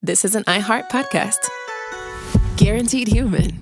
this is an iHeart podcast. Guaranteed human.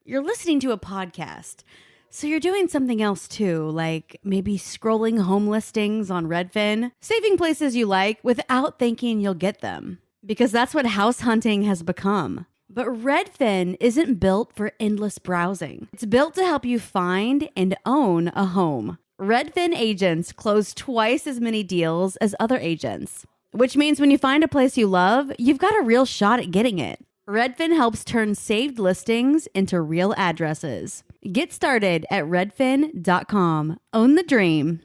You're listening to a podcast, so you're doing something else too, like maybe scrolling home listings on Redfin, saving places you like without thinking you'll get them, because that's what house hunting has become. But Redfin isn't built for endless browsing. It's built to help you find and own a home. Redfin agents close twice as many deals as other agents, which means when you find a place you love, you've got a real shot at getting it. Redfin helps turn saved listings into real addresses. Get started at redfin.com. Own the dream.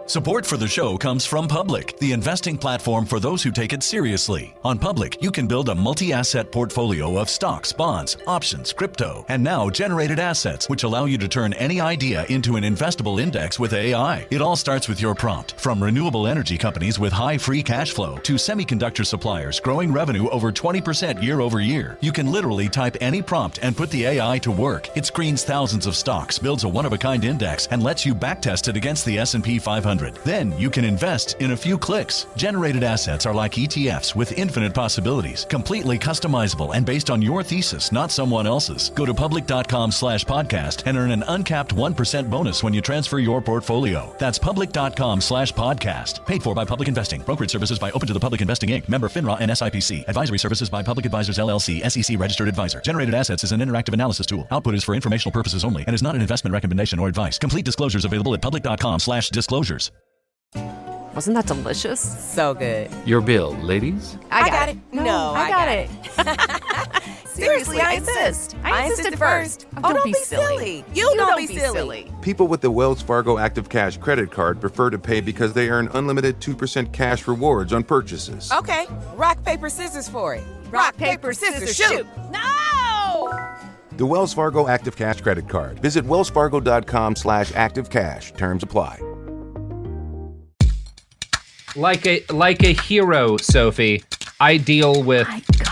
Support for the show comes from Public, the investing platform for those who take it seriously. On Public, you can build a multi-asset portfolio of stocks, bonds, options, crypto, and now generated assets, which allow you to turn any idea into an investable index with AI. It all starts with your prompt. From renewable energy companies with high free cash flow to semiconductor suppliers growing revenue over 20% year over year, you can literally type any prompt and put the AI to work. It screens thousands of stocks, builds a one-of-a-kind index, and lets you backtest it against the S&P 500. Then you can invest in a few clicks. Generated assets are like ETFs with infinite possibilities, completely customizable and based on your thesis, not someone else's. Go to public.com/podcast and earn an uncapped 1% bonus when you transfer your portfolio. That's public.com/podcast. Paid for by Public Investing. Brokerage services by Open to the Public Investing Inc. Member FINRA and SIPC. Advisory services by Public Advisors LLC, SEC registered advisor. Generated assets is an interactive analysis tool. Output is for informational purposes only and is not an investment recommendation or advice. Complete disclosures available at public.com/disclosures. Wasn't that delicious? So good. Your bill, ladies? I got it. No, I got it. Seriously, I insist. I insisted first. Oh, don't be silly. You don't be silly. People with the Wells Fargo Active Cash credit card prefer to pay because they earn unlimited 2% cash rewards on purchases. Okay, rock, paper, scissors for it. Rock, paper, scissors, shoot. No! The Wells Fargo Active Cash credit card. Visit wellsfargo.com/activecash. Terms apply. Like a hero, Sophie, I deal with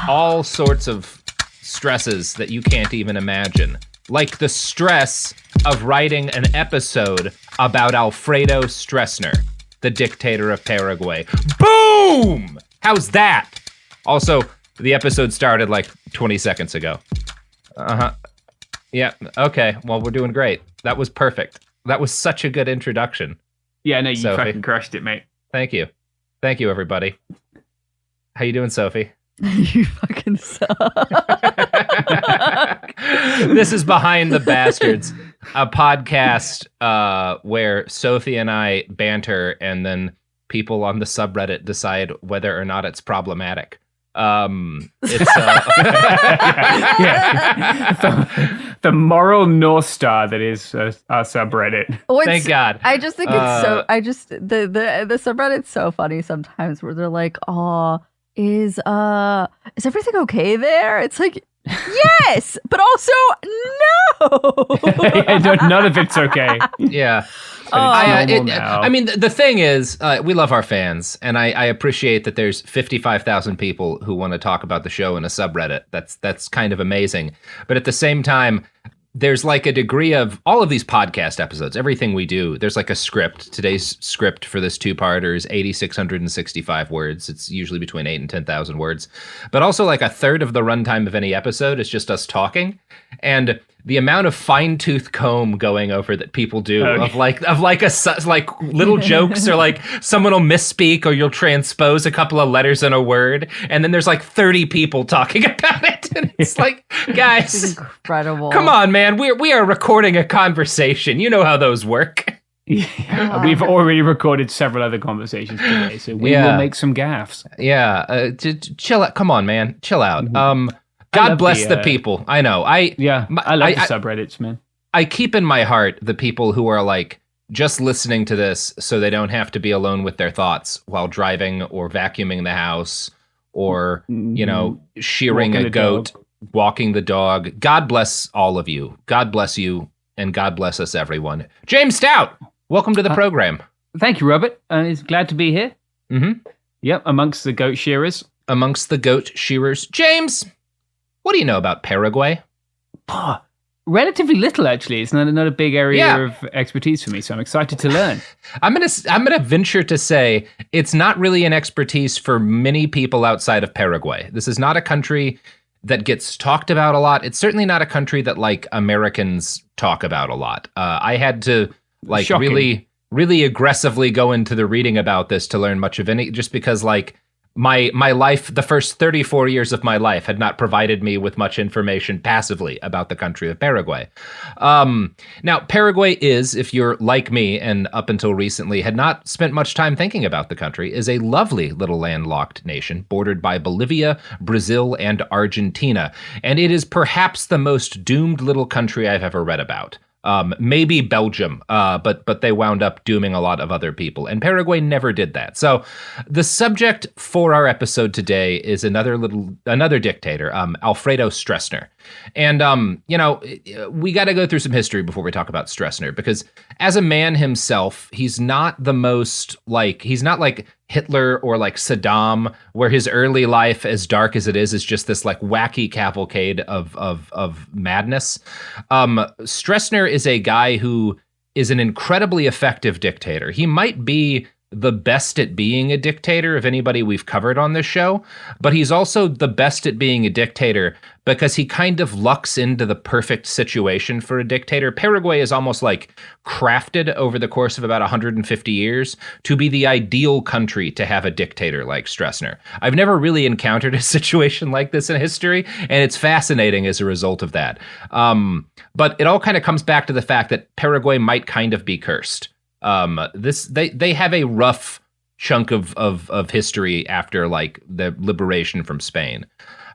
all sorts of stresses that you can't even imagine. Like the stress of writing an episode about Alfredo Stroessner, the dictator of Paraguay. Boom! How's that? Also, the episode started like 20 seconds ago. Yeah, okay. Well, we're doing great. That was perfect. That was such a good introduction. Yeah, no, you Sophie. fucking crushed it, mate. Thank you. Thank you, everybody. How you doing, Sophie? You fucking suck. This is Behind the Bastards, a podcast where Sophie and I banter, and then people on the subreddit decide whether or not it's problematic. It's the moral North Star that is our subreddit. Thank God. I just think it's so. I just the subreddit's so funny sometimes where they're like, "Oh, is everything okay there?" It's like, yes, but also no. Yeah, none of it's okay. Yeah. I mean, the thing is, we love our fans, and I appreciate that there's 55,000 people who want to talk about the show in a subreddit. That's kind of amazing. But at the same time, there's like a degree of all of these podcast episodes, everything we do, there's like a script. Today's script for this two-parter is 8,665 words. It's usually between 8 and 10,000 words. But also like a third of the runtime of any episode is just us talking. And the amount of fine-tooth comb going over that people do of like little jokes, or like someone will misspeak, or you'll transpose a couple of letters in a word, and then there's like 30 people talking about it, and it's like, guys, It's incredible. come on, man, we are recording a conversation. You know how those work. Yeah. We've already recorded several other conversations today, so we will make some gaffes. Yeah, chill out. Come on, man, chill out. God bless the people. I know. I love the subreddits, man. I keep in my heart the people who are like just listening to this so they don't have to be alone with their thoughts while driving or vacuuming the house or, you know, shearing a goat, walking the dog. God bless all of you. God bless you, and God bless us, everyone. James Stout, welcome to the program. Thank you, Robert. It's glad to be here. Mm-hmm. Yep, amongst the goat shearers. James, what do you know about Paraguay? relatively little, actually. It's not a big area of expertise for me, so I'm excited to learn. I'm gonna venture to say it's not really an expertise for many people outside of Paraguay. This is not a country that gets talked about a lot. It's certainly not a country that like Americans talk about a lot. I had to like Shocking. really aggressively go into the reading about this to learn much of any, just because like my life, the first 34 years of my life had not provided me with much information passively about the country of Paraguay. Now, Paraguay is, if you're like me and up until recently had not spent much time thinking about the country, is a lovely little landlocked nation bordered by Bolivia, Brazil, and Argentina. And it is perhaps the most doomed little country I've ever read about. Maybe Belgium, but they wound up dooming a lot of other people, and Paraguay never did that. So the subject for our episode today is another dictator, Alfredo Stroessner. And, we got to go through some history before we talk about Stroessner, because as a man himself, he's not like Hitler or like Saddam, where his early life, as dark as it is just this like wacky cavalcade of madness. Stroessner is a guy who is an incredibly effective dictator. He might be the best at being a dictator of anybody we've covered on this show, but he's also the best at being a dictator because he kind of lucks into the perfect situation for a dictator. Paraguay is almost like crafted over the course of about 150 years to be the ideal country to have a dictator like Stroessner. I've never really encountered a situation like this in history, and it's fascinating as a result of that. But it all kind of comes back to the fact that Paraguay might kind of be cursed. They have a rough chunk of history after like the liberation from Spain.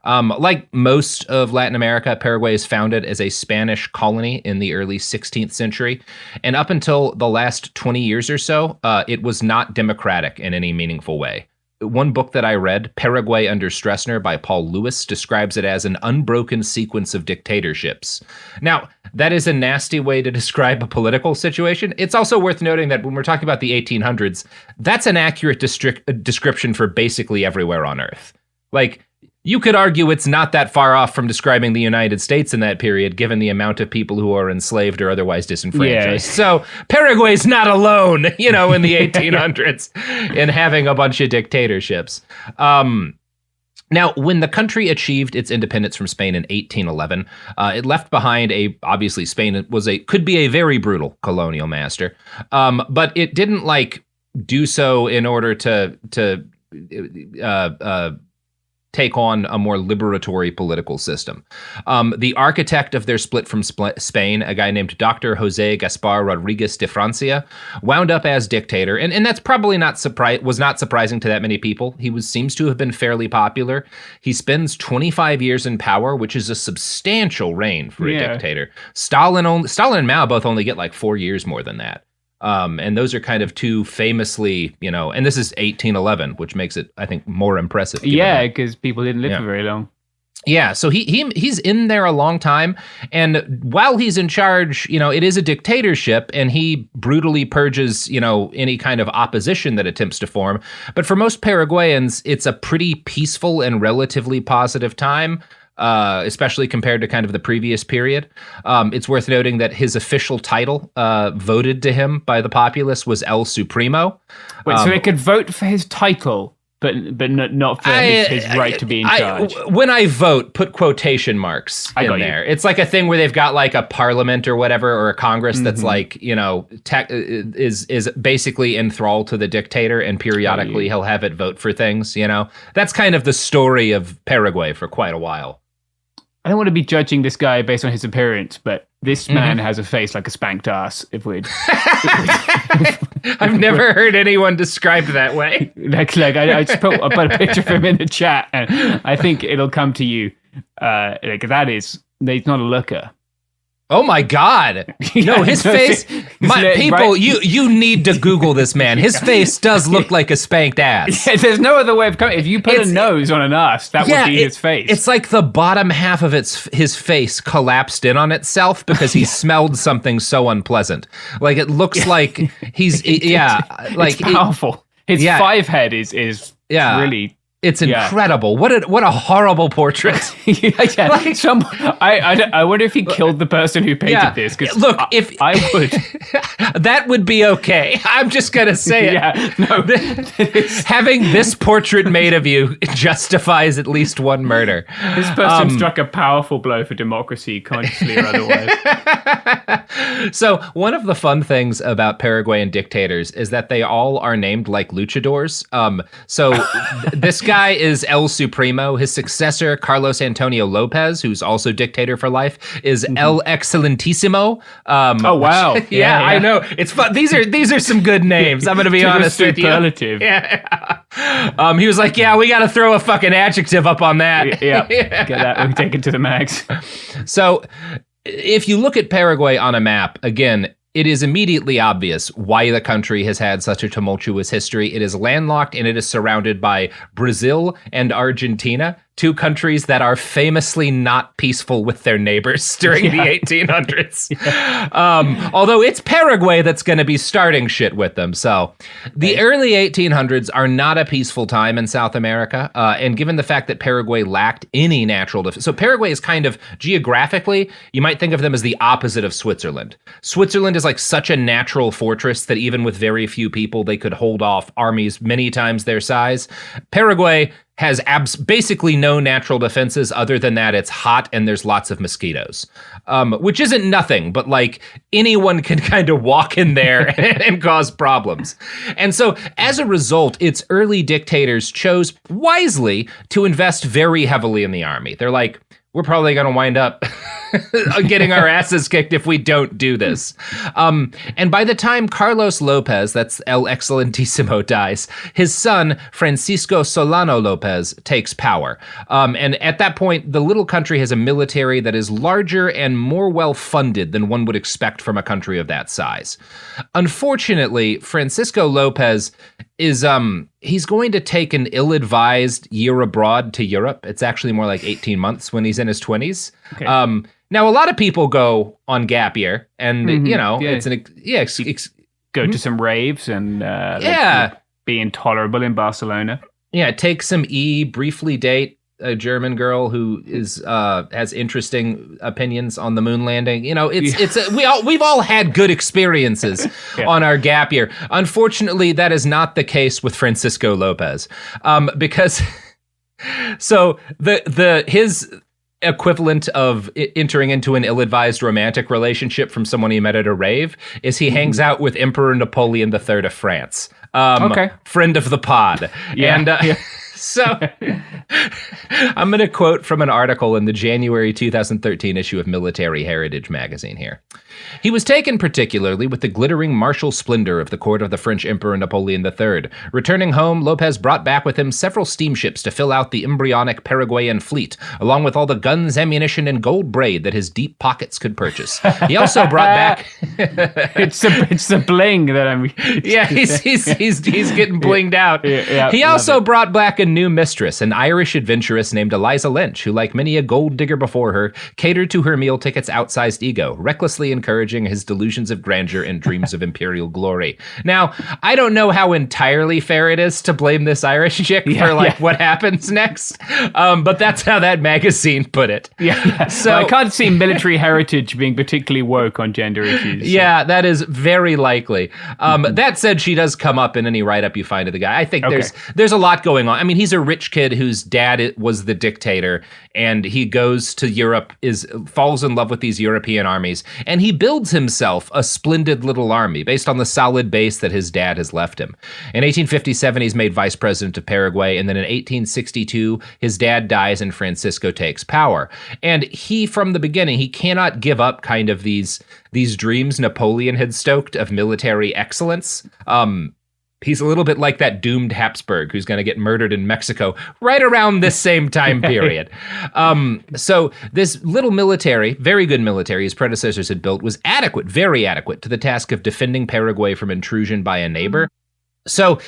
Like most of Latin America, Paraguay is founded as a Spanish colony in the early 16th century. And up until the last 20 years or so, it was not democratic in any meaningful way. One book that I read, Paraguay Under Stroessner by Paul Lewis, describes it as an unbroken sequence of dictatorships. Now, that is a nasty way to describe a political situation. It's also worth noting that when we're talking about the 1800s, that's an accurate description for basically everywhere on Earth. Like, you could argue it's not that far off from describing the United States in that period, given the amount of people who are enslaved or otherwise disenfranchised. Yeah. So Paraguay's not alone, in the 1800s in having a bunch of dictatorships. Now, when the country achieved its independence from Spain in 1811, it left behind obviously Spain could be a very brutal colonial master, but it didn't do so in order to take on a more liberatory political system. The architect of their split from Spain, a guy named Dr. Jose Gaspar Rodriguez de Francia, wound up as dictator, and that's probably was not surprising to that many people. He seems to have been fairly popular. He spends 25 years in power, which is a substantial reign for a dictator. Stalin and Mao both only get 4 years more than that. And those are kind of two famously, and this is 1811, which makes it, I think, more impressive. Yeah, because people didn't live for very long. Yeah, so he's in there a long time, and while he's in charge, it is a dictatorship, and he brutally purges, any kind of opposition that attempts to form. But for most Paraguayans, it's a pretty peaceful and relatively positive time. Especially compared to kind of the previous period. It's worth noting that his official title, voted to him by the populace, was El Supremo. Wait, so they could vote for his title, but not for his right to be in charge? When I vote, put quotation marks in there. It's like a thing where they've got a parliament or whatever, or a Congress that's is basically enthralled to the dictator, and periodically he'll have it vote for things, That's kind of the story of Paraguay for quite a while. I don't want to be judging this guy based on his appearance, but this man has a face like a spanked ass, I've never heard anyone described that way. I just put a picture of him in the chat, and I think it'll come to you. He's not a looker. Oh my God! No, his face. People, you need to Google this man. His face does look like a spanked ass. Yeah, there's no other way of coming. If you put a nose on an ass, that would be his face. It's like the bottom half of his face collapsed in on itself because he smelled something so unpleasant. It looks like he's it's powerful. His five head is really It's incredible. What a horrible portrait. I wonder if he killed the person who painted this. Look, if I would, that would be okay. I'm just gonna say it. Yeah, no. Having this portrait made of you justifies at least one murder. This person struck a powerful blow for democracy, consciously or otherwise. So one of the fun things about Paraguayan dictators is that they all are named like luchadors. This guy is El Supremo. His successor, Carlos Antonio Lopez, who's also dictator for life, is El Excelentissimo. Oh wow! Yeah, I know. It's fun. These are some good names. I'm going to be honest with you. Superlative. Yeah. He was like, yeah, we got to throw a fucking adjective up on that. Yeah. Get that. We take it to the max. So, if you look at Paraguay on a map, again, it is immediately obvious why the country has had such a tumultuous history. It is landlocked and it is surrounded by Brazil and Argentina, two countries that are famously not peaceful with their neighbors during the 1800s. Although it's Paraguay that's going to be starting shit with them. So the early 1800s are not a peaceful time in South America. And given the fact that Paraguay lacked any natural defense. So Paraguay is kind of geographically, you might think of them as the opposite of Switzerland. Switzerland is like such a natural fortress that even with very few people, they could hold off armies many times their size. Paraguay has basically no natural defenses other than that it's hot and there's lots of mosquitoes, which isn't nothing, but like anyone can kind of walk in there and cause problems. And so as a result, its early dictators chose wisely to invest very heavily in the army. They're like, we're probably going to wind up getting our asses kicked if we don't do this. And by the time Carlos Lopez, that's El Excelentissimo, dies, his son, Francisco Solano Lopez, takes power. And at that point, the little country has a military that is larger and more well-funded than one would expect from a country of that size. Unfortunately, Francisco Lopez is he's going to take an ill-advised year abroad to Europe. It's actually more like 18 months when he's in his 20s. Okay. Now, a lot of people go on gap year, and it's go to some raves and be intolerable in Barcelona. Yeah, take some briefly date a German girl who is has interesting opinions on the moon landing. You know, we've all had good experiences on our gap year. Unfortunately, that is not the case with Francisco Lopez, because so his equivalent of entering into an ill-advised romantic relationship from someone he met at a rave is he hangs out with Emperor Napoleon III of France. Friend of the pod. So I'm going to quote from an article in the January 2013 issue of Military Heritage magazine here. He was taken particularly with the glittering martial splendor of the court of the French Emperor Napoleon III. Returning home, Lopez brought back with him several steamships to fill out the embryonic Paraguayan fleet, along with all the guns, ammunition, and gold braid that his deep pockets could purchase. He also brought back... it's the bling that I'm... Yeah, he's getting blinged out. He also brought back a new mistress, an Irish adventuress named Eliza Lynch, who, like many a gold digger before her, catered to her meal ticket's outsized ego, recklessly encouraging his delusions of grandeur and dreams of imperial glory. Now, I don't know how entirely fair it is to blame this Irish chick for what happens next, but that's how that magazine put it. So I can't see Military Heritage being particularly woke on gender issues. So. Yeah, that is very likely. That said, she does come up in any write-up you find of the guy. I think there's a lot going on. I mean, he's a rich kid whose dad was the dictator, and he goes to Europe, falls in love with these European armies, and he builds himself a splendid little army based on the solid base that his dad has left him. In 1857, he's made vice president of Paraguay, and then in 1862, his dad dies and Francisco takes power. And he, from the beginning, he cannot give up kind of these dreams Napoleon had stoked of military excellence. He's a little bit like that doomed Habsburg who's going to get murdered in Mexico right around this same time period. So this little military, very good military his predecessors had built, was adequate, very adequate to the task of defending Paraguay from intrusion by a neighbor. So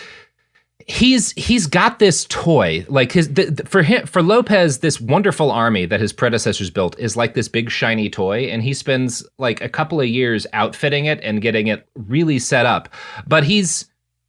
he's got this toy, like for Lopez, this wonderful army that his predecessors built is like this big shiny toy, and he spends like a couple of years outfitting it and getting it really set up. But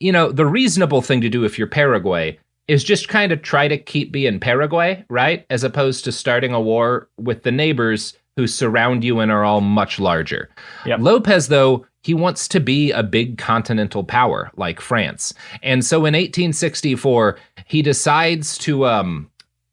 the reasonable thing to do if you're Paraguay is just kind of try to keep being Paraguay, right? As opposed to starting a war with the neighbors who surround you and are all much larger. Yep. Lopez, though, he wants to be a big continental power like France. And so in 1864, he decides to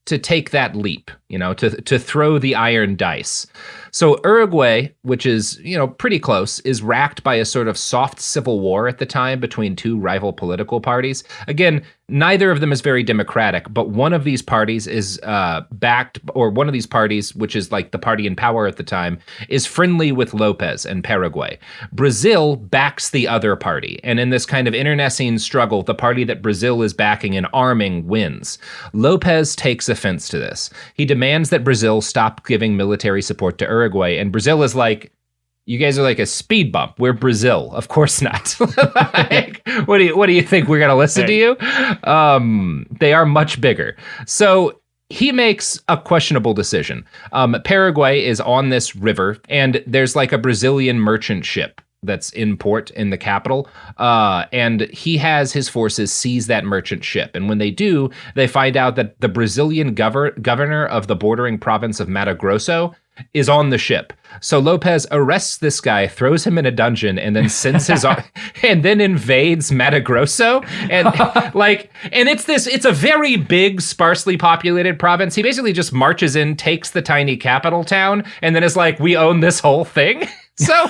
take that leap, to throw the iron dice. So Uruguay, which is, pretty close, is racked by a sort of soft civil war at the time between two rival political parties. Again, neither of them is very democratic, but one of these parties is one of these parties, which is like the party in power at the time, is friendly with Lopez and Paraguay. Brazil backs the other party, and in this kind of internecine struggle, the party that Brazil is backing and arming wins. Lopez takes offense to this. He demands that Brazil stop giving military support to Uruguay, and Brazil is like, you guys are like a speed bump. We're Brazil. Of course not. What do you think? We're going to listen to you? They are much bigger. So he makes a questionable decision. Paraguay is on this river, and there's like a Brazilian merchant ship that's in port in the capital. And he has his forces seize that merchant ship. And when they do, they find out that the Brazilian governor of the bordering province of Mato Grosso is on the ship. So Lopez arrests this guy, throws him in a dungeon, and then sends his and then invades Mato Grosso. And it's a very big, sparsely populated province. He basically just marches in, takes the tiny capital town, and then is like, we own this whole thing. So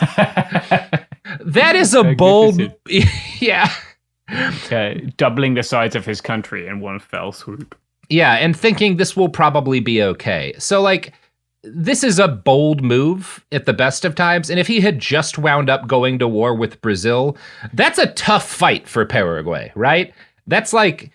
that is a bold, yeah. Doubling the size of his country in one fell swoop. Yeah, and thinking this will probably be okay. So this is a bold move at the best of times. And if he had just wound up going to war with Brazil, that's a tough fight for Paraguay, right? That's like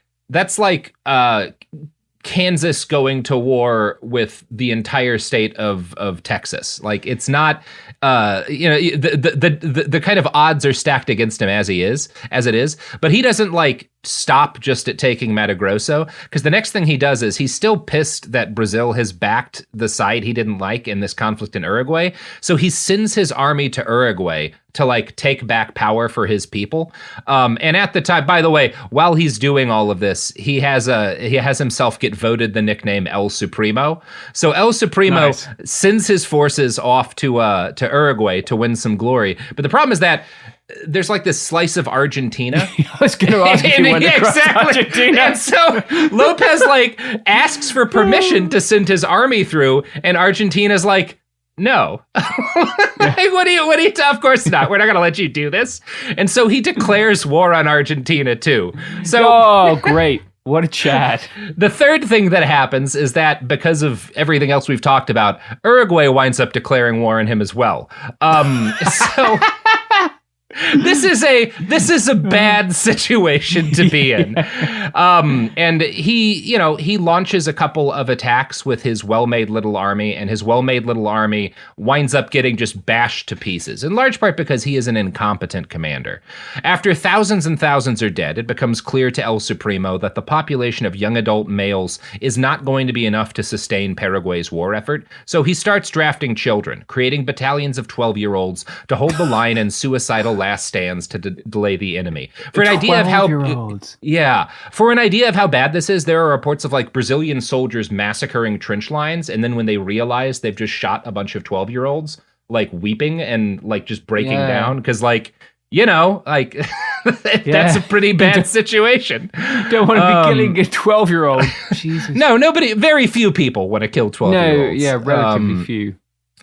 Kansas going to war with the entire state of Texas. It's not, the kind of odds are stacked against him as it is, but he doesn't stop just at taking Mato Grosso, because the next thing he does is he's still pissed that Brazil has backed the side he didn't like in this conflict in Uruguay. So he sends his army to Uruguay to take back power for his people. And at the time, by the way, while he's doing all of this, he has himself get voted the nickname El Supremo. So El Supremo sends his forces off to Uruguay to win some glory. But the problem is that there's this slice of Argentina. I was going to ask if you went across Argentina. And so Lopez asks for permission to send his army through, and Argentina's like, no. What do you of course not. We're not going to let you do this. And so he declares war on Argentina too. So great. What a chat. The third thing that happens is that because of everything else we've talked about, Uruguay winds up declaring war on him as well. So this is a bad situation to be in. And he launches a couple of attacks with his well-made little army, and his well-made little army winds up getting just bashed to pieces, in large part because he is an incompetent commander. After thousands and thousands are dead, it becomes clear to El Supremo that the population of young adult males is not going to be enough to sustain Paraguay's war effort, so he starts drafting children, creating battalions of 12-year-olds to hold the line in suicidal last stands to delay the enemy. For an idea of how bad this is, there are reports of Brazilian soldiers massacring trench lines, and then when they realize they've just shot a bunch of 12-year-olds, weeping and just breaking down because that's a pretty bad situation. Don't want to be killing a 12-year-old. Jesus. No, very few people want to kill 12-year-olds. No, relatively few.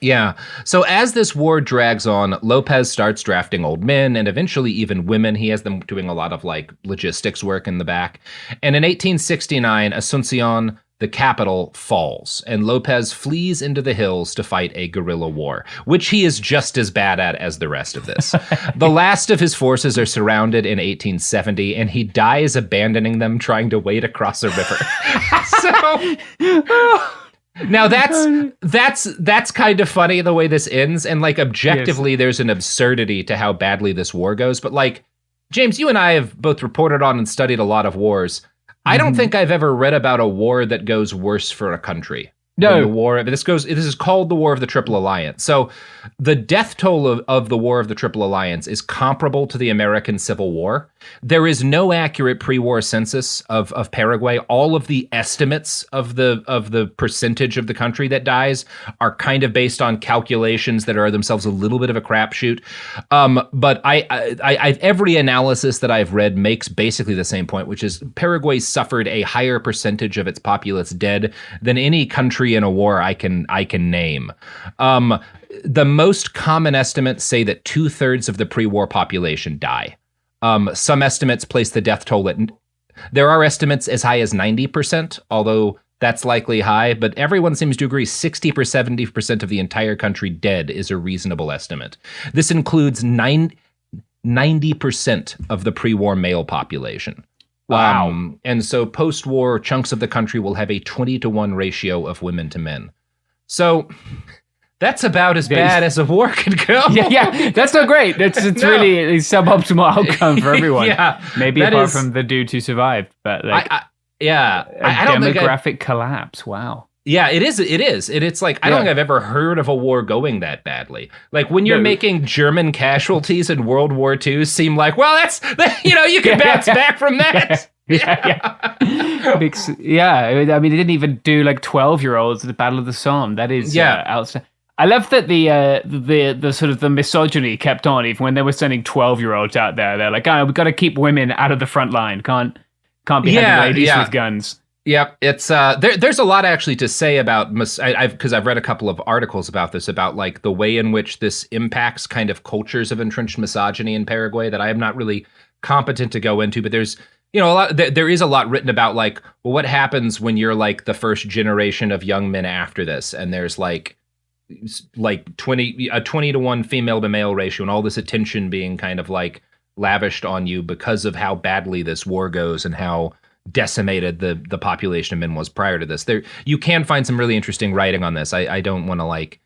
Yeah. So as this war drags on, Lopez starts drafting old men and eventually even women. He has them doing a lot of logistics work in the back. And in 1869, Asuncion, the capital, falls, and Lopez flees into the hills to fight a guerrilla war, which he is just as bad at as the rest of this. The last of his forces are surrounded in 1870, and he dies abandoning them trying to wade across a river. Now that's kind of funny the way this ends, and objectively there's an absurdity to how badly this war goes. But James, you and I have both reported on and studied a lot of wars. I don't think I've ever read about a war that goes worse for a country. No, the war. This is called the War of the Triple Alliance. So the death toll of the War of the Triple Alliance is comparable to the American Civil War. There is no accurate pre-war census of Paraguay. All of the estimates of the percentage of the country that dies are kind of based on calculations that are themselves a little bit of a crapshoot. But I every analysis that I've read makes basically the same point, which is Paraguay suffered a higher percentage of its populace dead than any country in a war I can name. The most common estimates say that 2/3 of the pre-war population die. Some estimates place the death toll at. There are estimates as high as 90%, although that's likely high. But everyone seems to agree 60 or 70% of the entire country dead is a reasonable estimate. This includes 90% of the pre-war male population. Wow. And so post-war, chunks of the country will have a 20-to-1 ratio of women to men. So that's about as bad as a war could go. Yeah, that's not great. It's really a suboptimal outcome for everyone. Yeah, maybe apart from the dude who survived, but like, I don't demographic collapse. Wow. Yeah, it is. It's like, I don't think I've ever heard of a war going that badly. Like when you're making German casualties in World War II seem like, well, you can bounce back from that. Yeah. I mean, they didn't even do like 12-year-olds at the Battle of the Somme. That is outstanding. I love that the sort of the misogyny kept on even when they were sending 12-year-olds out there. They're like, we've got to keep women out of the front line. Can't be having ladies with guns. Yep, it's there's a lot actually to say about because I've read a couple of articles about this, about like the way in which this impacts kind of cultures of entrenched misogyny in Paraguay that I am not really competent to go into. But there's there is a lot written about like, well, what happens when you're like the first generation of young men after this, and there's like 20-to-1 female to male ratio, and all this attention being kind of like lavished on you because of how badly this war goes and how decimated the population of men was prior to this. There, you can find some really interesting writing on this. I don't want to like,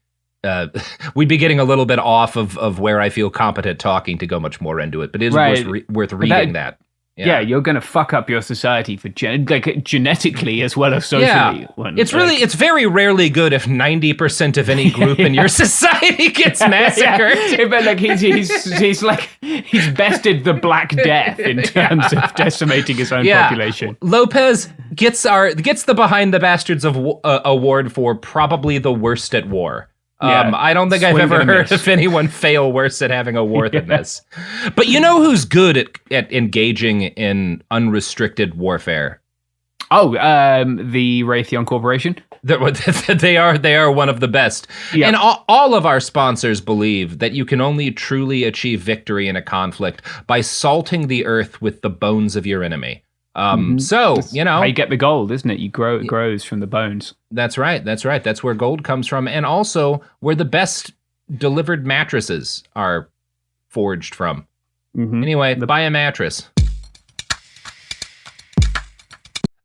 we'd be getting a little bit off of where I feel competent talking to go much more into it, but it is worth reading that. Yeah, you're going to fuck up your society for genetically as well as socially. Yeah. It's very rarely good if 90% of any group in your society gets massacred. But like he's bested the Black Death in terms of decimating his own population. Lopez gets the Behind the Bastards award for probably the worst at war. I don't think I've ever heard of anyone fail worse at having a war than this. But you know who's good at engaging in unrestricted warfare? Oh, the Raytheon Corporation? They are one of the best. Yep. And all of our sponsors believe that you can only truly achieve victory in a conflict by salting the earth with the bones of your enemy. So, that's how you get the gold, isn't it? It grows from the bones. That's right. That's where gold comes from. And also where the best delivered mattresses are forged from. Anyway, buy a mattress.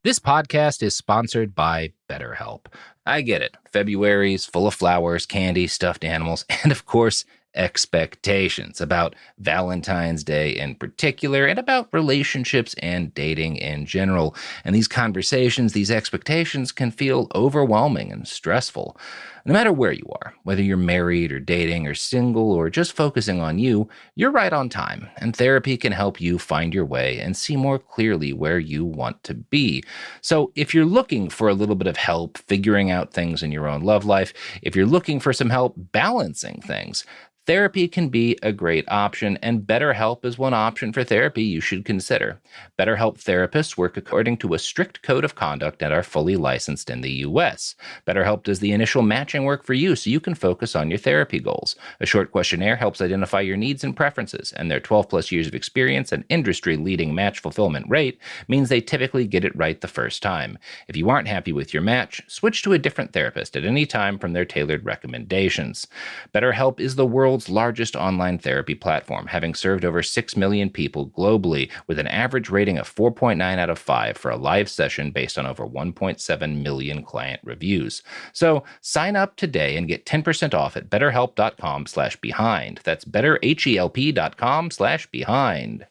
This podcast is sponsored by BetterHelp. I get it. February's full of flowers, candy, stuffed animals, and of course, expectations about Valentine's Day in particular, and about relationships and dating in general. And these conversations, these expectations can feel overwhelming and stressful. No matter where you are, whether you're married or dating or single or just focusing on you, you're right on time, and therapy can help you find your way and see more clearly where you want to be. So if you're looking for a little bit of help figuring out things in your own love life, if you're looking for some help balancing things, therapy can be a great option, and BetterHelp is one option for therapy you should consider. BetterHelp therapists work according to a strict code of conduct and are fully licensed in the U.S. BetterHelp does the initial matching work for you so you can focus on your therapy goals. A short questionnaire helps identify your needs and preferences, and their 12-plus years of experience and industry-leading match fulfillment rate means they typically get it right the first time. If you aren't happy with your match, switch to a different therapist at any time from their tailored recommendations. BetterHelp is the world's largest online therapy platform, having served over 6 million people globally with an average rating of 4.9 out of 5 for a live session based on over 1.7 million client reviews. So sign up today and get 10% off at betterhelp.com/behind. That's betterhelp.com/behind.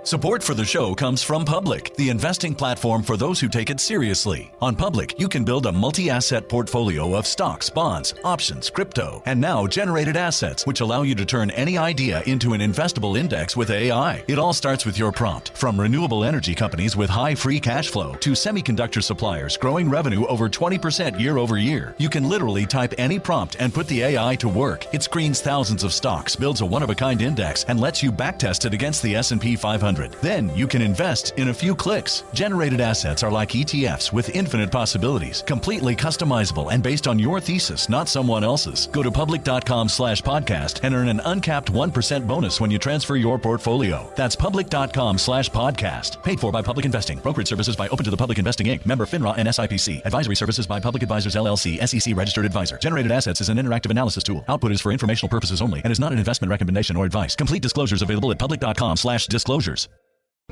Support for the show comes from Public, the investing platform for those who take it seriously. On Public, you can build a multi-asset portfolio of stocks, bonds, options, crypto, and now generated assets, which allow you to turn any idea into an investable index with AI. It all starts with your prompt. From renewable energy companies with high free cash flow to semiconductor suppliers growing revenue over 20% year over year, you can literally type any prompt and put the AI to work. It screens thousands of stocks, builds a one-of-a-kind index, and lets you backtest it against the S&P 500. Then you can invest in a few clicks. Generated assets are like ETFs with infinite possibilities, completely customizable and based on your thesis, not someone else's. Go to public.com/podcast and earn an uncapped 1% bonus when you transfer your portfolio. That's public.com/podcast. Paid for by Public Investing. Brokerage services by Open to the Public Investing Inc. Member FINRA and SIPC. Advisory services by Public Advisors LLC, SEC registered advisor. Generated assets is an interactive analysis tool. Output is for informational purposes only and is not an investment recommendation or advice. Complete disclosures available at public.com/disclosures.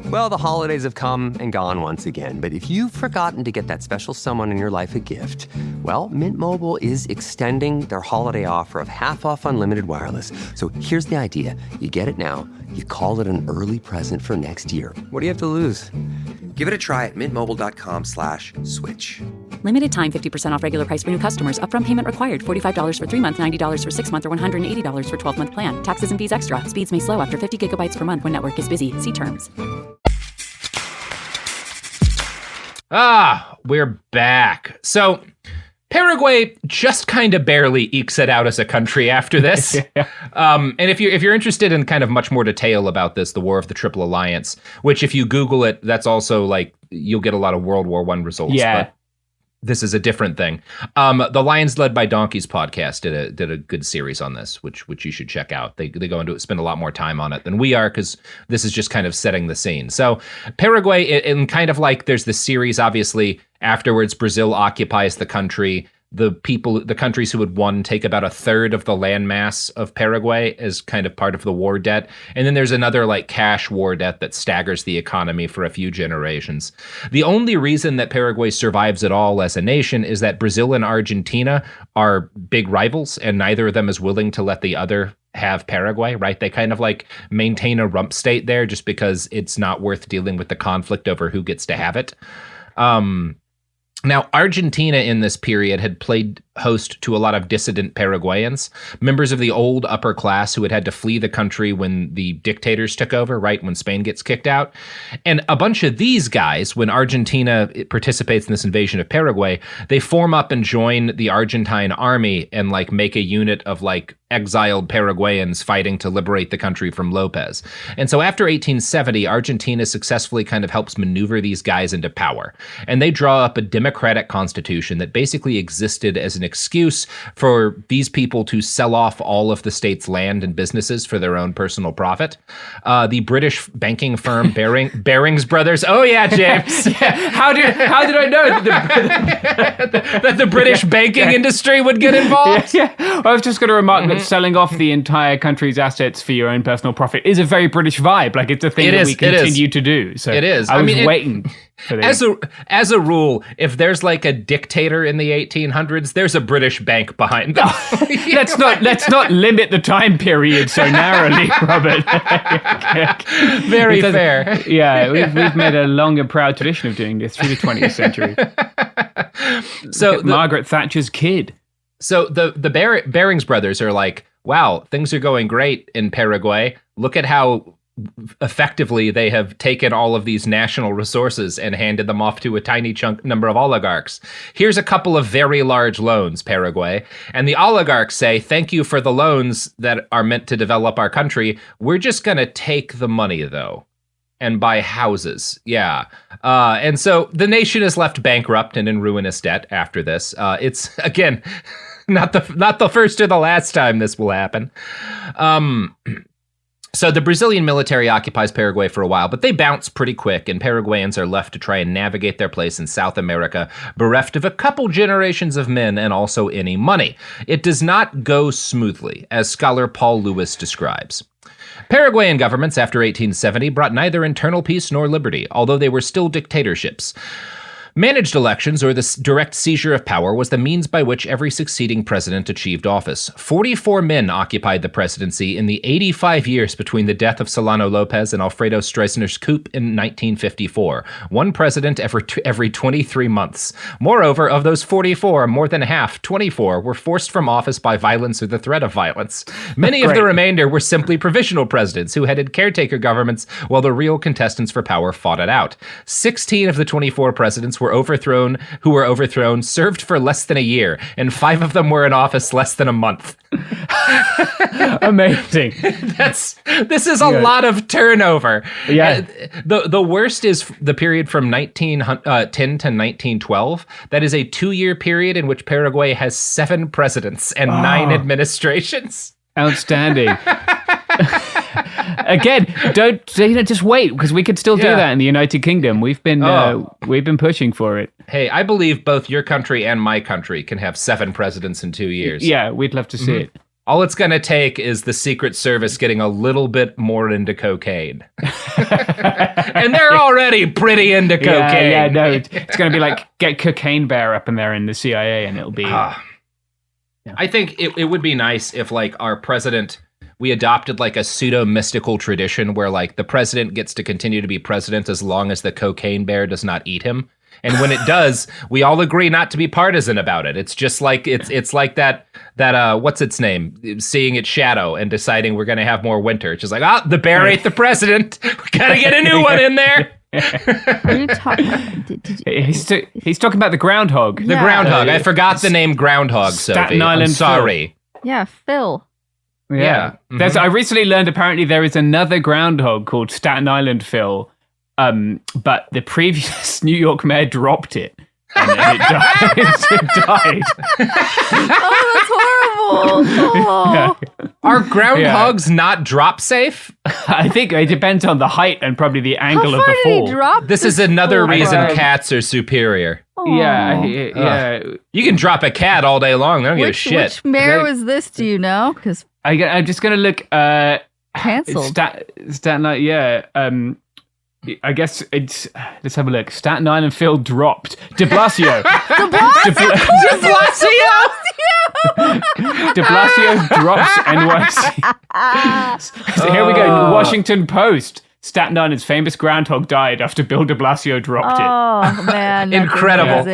Well, the holidays have come and gone once again, but if you've forgotten to get that special someone in your life a gift, well, Mint Mobile is extending their holiday offer of half off unlimited wireless. So here's the idea. You get it now, you call it an early present for next year. What do you have to lose? Give it a try at mintmobile.com/switch. Limited time 50% off regular price for new customers. Upfront payment required. $45 for 3 months, $90 for 6 months, or $180 for 12-month plan. Taxes and fees extra. Speeds may slow after 50 gigabytes per month when network is busy. See terms. We're back. So Paraguay just kind of barely ekes it out as a country after this. And if you're interested in kind of much more detail about this, the War of the Triple Alliance, which if you Google it, that's also like you'll get a lot of World War I results. Yeah. But this is a different thing. The Lions Led by Donkeys podcast did a good series on this, which you should check out. They go into it, spend a lot more time on it than we are, because this is just kind of setting the scene. So Paraguay, and kind of like there's this series, obviously, afterwards Brazil occupies the country. The countries who had won take about a third of the landmass of Paraguay as kind of part of the war debt. And then there's another like cash war debt that staggers the economy for a few generations. The only reason that Paraguay survives at all as a nation is that Brazil and Argentina are big rivals, and neither of them is willing to let the other have Paraguay, right? They kind of like maintain a rump state there just because it's not worth dealing with the conflict over who gets to have it. Now, Argentina in this period had played host to a lot of dissident Paraguayans, members of the old upper class who had to flee the country when the dictators took over, right, when Spain gets kicked out. And a bunch of these guys, when Argentina participates in this invasion of Paraguay, they form up and join the Argentine army and like make a unit of like exiled Paraguayans fighting to liberate the country from Lopez. And so after 1870, Argentina successfully kind of helps maneuver these guys into power. And they draw up a democratic constitution that basically existed as an excuse for these people to sell off all of the state's land and businesses for their own personal profit. The British banking firm Barings Brothers. Oh yeah, James. How did I know that the British banking industry would get involved? Yeah. I was just going to remark that selling off the entire country's assets for your own personal profit is a very British vibe. Like it's a thing that we continue to do. So it is. I was waiting for this. As a rule, if there's like a dictator in the 1800s, there's a British bank behind them. Let's not limit the time period so narrowly, Robert. Very fair. Yeah, we've made a long and proud tradition of doing this through the 20th century. So Margaret Thatcher's kid. So the Barings brothers are like, wow, things are going great in Paraguay. Look at how effectively they have taken all of these national resources and handed them off to a tiny number of oligarchs. Here's a couple of very large loans, Paraguay. And the oligarchs say, thank you for the loans that are meant to develop our country. We're just going to take the money, though, and buy houses. Yeah. And so the nation is left bankrupt and in ruinous debt after this. It's, again, not the first or the last time this will happen. So the Brazilian military occupies Paraguay for a while, but they bounce pretty quick, and Paraguayans are left to try and navigate their place in South America, bereft of a couple generations of men and also any money. It does not go smoothly, as scholar Paul Lewis describes. Paraguayan governments after 1870 brought neither internal peace nor liberty, although they were still dictatorships. Managed elections, or the direct seizure of power, was the means by which every succeeding president achieved office. 44 men occupied the presidency in the 85 years between the death of Solano Lopez and Alfredo Stroessner's coup in 1954. One president every 23 months. Moreover, of those 44, more than half, 24, were forced from office by violence or the threat of violence. Many of the remainder were simply provisional presidents who headed caretaker governments while the real contestants for power fought it out. 16 of the 24 presidents who were overthrown served for less than a year, and 5 of them were in office less than a month. Amazing. This is a lot of turnover. Yeah. The worst is the period from 1910 to 1912. That is a 2-year period in which Paraguay has 7 presidents and 9 administrations. Outstanding. Again, just wait, because we could still do that in the United Kingdom. We've been pushing for it. Hey, I believe both your country and my country can have 7 presidents in 2 years. Yeah, we'd love to see it. All it's going to take is the Secret Service getting a little bit more into cocaine. And they're already pretty into cocaine. Yeah, no, it's going to be like, get Cocaine Bear up in there in the CIA, and it'll be... I think it would be nice if, like, our president... We adopted like a pseudo-mystical tradition where like the president gets to continue to be president as long as the cocaine bear does not eat him. And when it does, we all agree not to be partisan about it. It's just like it's like that what's its name? Seeing its shadow and deciding we're going to have more winter. It's just like, the bear ate the president. We got to get a new one in there. Are you talking? He's talking about the groundhog. The groundhog. I forgot the name groundhog, Sophie. Staten Island. I'm sorry. Yeah, Phil. Yeah. I recently learned apparently there is another groundhog called Staten Island Phil, but the previous New York mayor dropped it. And then it died. Oh, that's horrible. Oh. Are groundhogs not drop safe? I think it depends on the height and probably the angle of the fall. Did he drop this is another reason cats are superior. Yeah. You can drop a cat all day long. They don't give a shit. Which mayor was this? Do you know? Because I'm just gonna look. Canceled. Staten Island. Yeah. I guess it's. Let's have a look. Staten Island Phil dropped. De Blasio. De Blasio drops NYC. So here we go. Washington Post. Staten Island's famous groundhog died after Bill de Blasio dropped it. Oh, man. Incredible.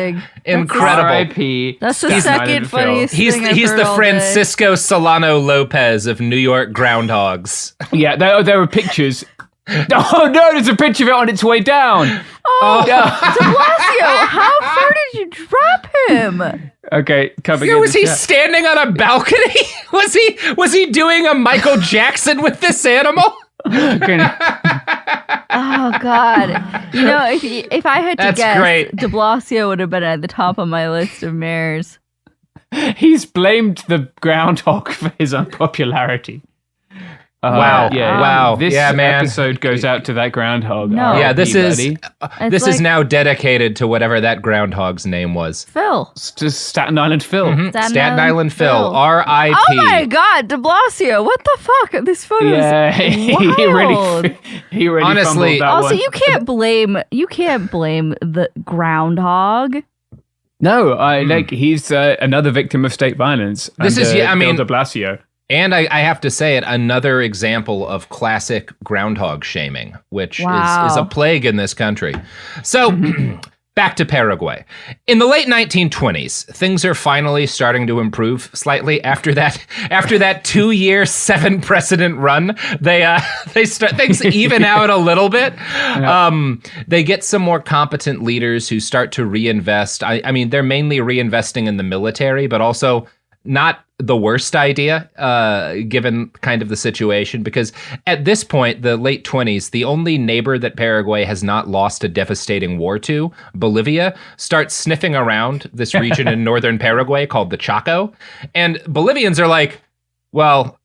Incredible. R.I.P. That's the second funniest thing I've He's heard the all Francisco Solano Lopez of New York groundhogs. Yeah, there were pictures. Oh, no, there's a picture of it on its way down. Oh, De Blasio, how far did you drop him? Okay, coming was he standing on a balcony? Was he doing a Michael Jackson with this animal? Oh God! You know, if I had to guess, great. De Blasio would have been at the top of my list of mayors. He's blamed the groundhog for his unpopularity. Wow! Wow! This episode goes out to that groundhog. No. Yeah, this is like, now dedicated to whatever that groundhog's name was. Phil. Staten Island Phil. Mm-hmm. Staten Island Phil. R.I.P. Oh my God, De Blasio! What the fuck? This photo is wild. he really honestly. That also, one. you can't blame the groundhog. No, he's another victim of state violence. This is Bill de Blasio. And I have to say it, another example of classic groundhog shaming, which is a plague in this country. So, back to Paraguay. In the late 1920s, things are finally starting to improve slightly. After that 2-year 7 president run, they start things even out a little bit. Yeah. They get some more competent leaders who start to reinvest. I mean, they're mainly reinvesting in the military, but also not the worst idea, given kind of the situation, because at this point, the late 20s, the only neighbor that Paraguay has not lost a devastating war to, Bolivia, starts sniffing around this region in northern Paraguay called the Chaco. And Bolivians are like, well,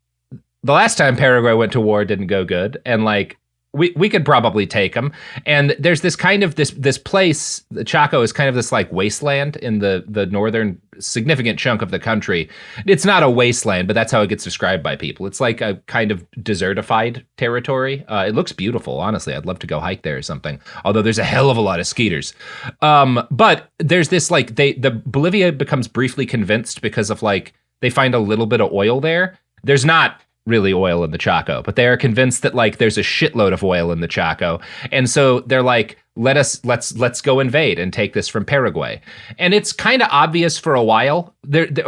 the last time Paraguay went to war didn't go good. And like, we could probably take them. And there's this kind of this place, the Chaco is kind of this like wasteland in the northern significant chunk of the country. It's not a wasteland, but that's how it gets described by people. It's like a kind of desertified territory. It looks beautiful, honestly. I'd love to go hike there or something. Although there's a hell of a lot of skeeters. But there's this like the Bolivia becomes briefly convinced because of like they find a little bit of oil there. There's not really oil in the Chaco, but they are convinced that like there's a shitload of oil in the Chaco. And so they're like, let's go invade and take this from Paraguay. And it's kind of obvious for a while.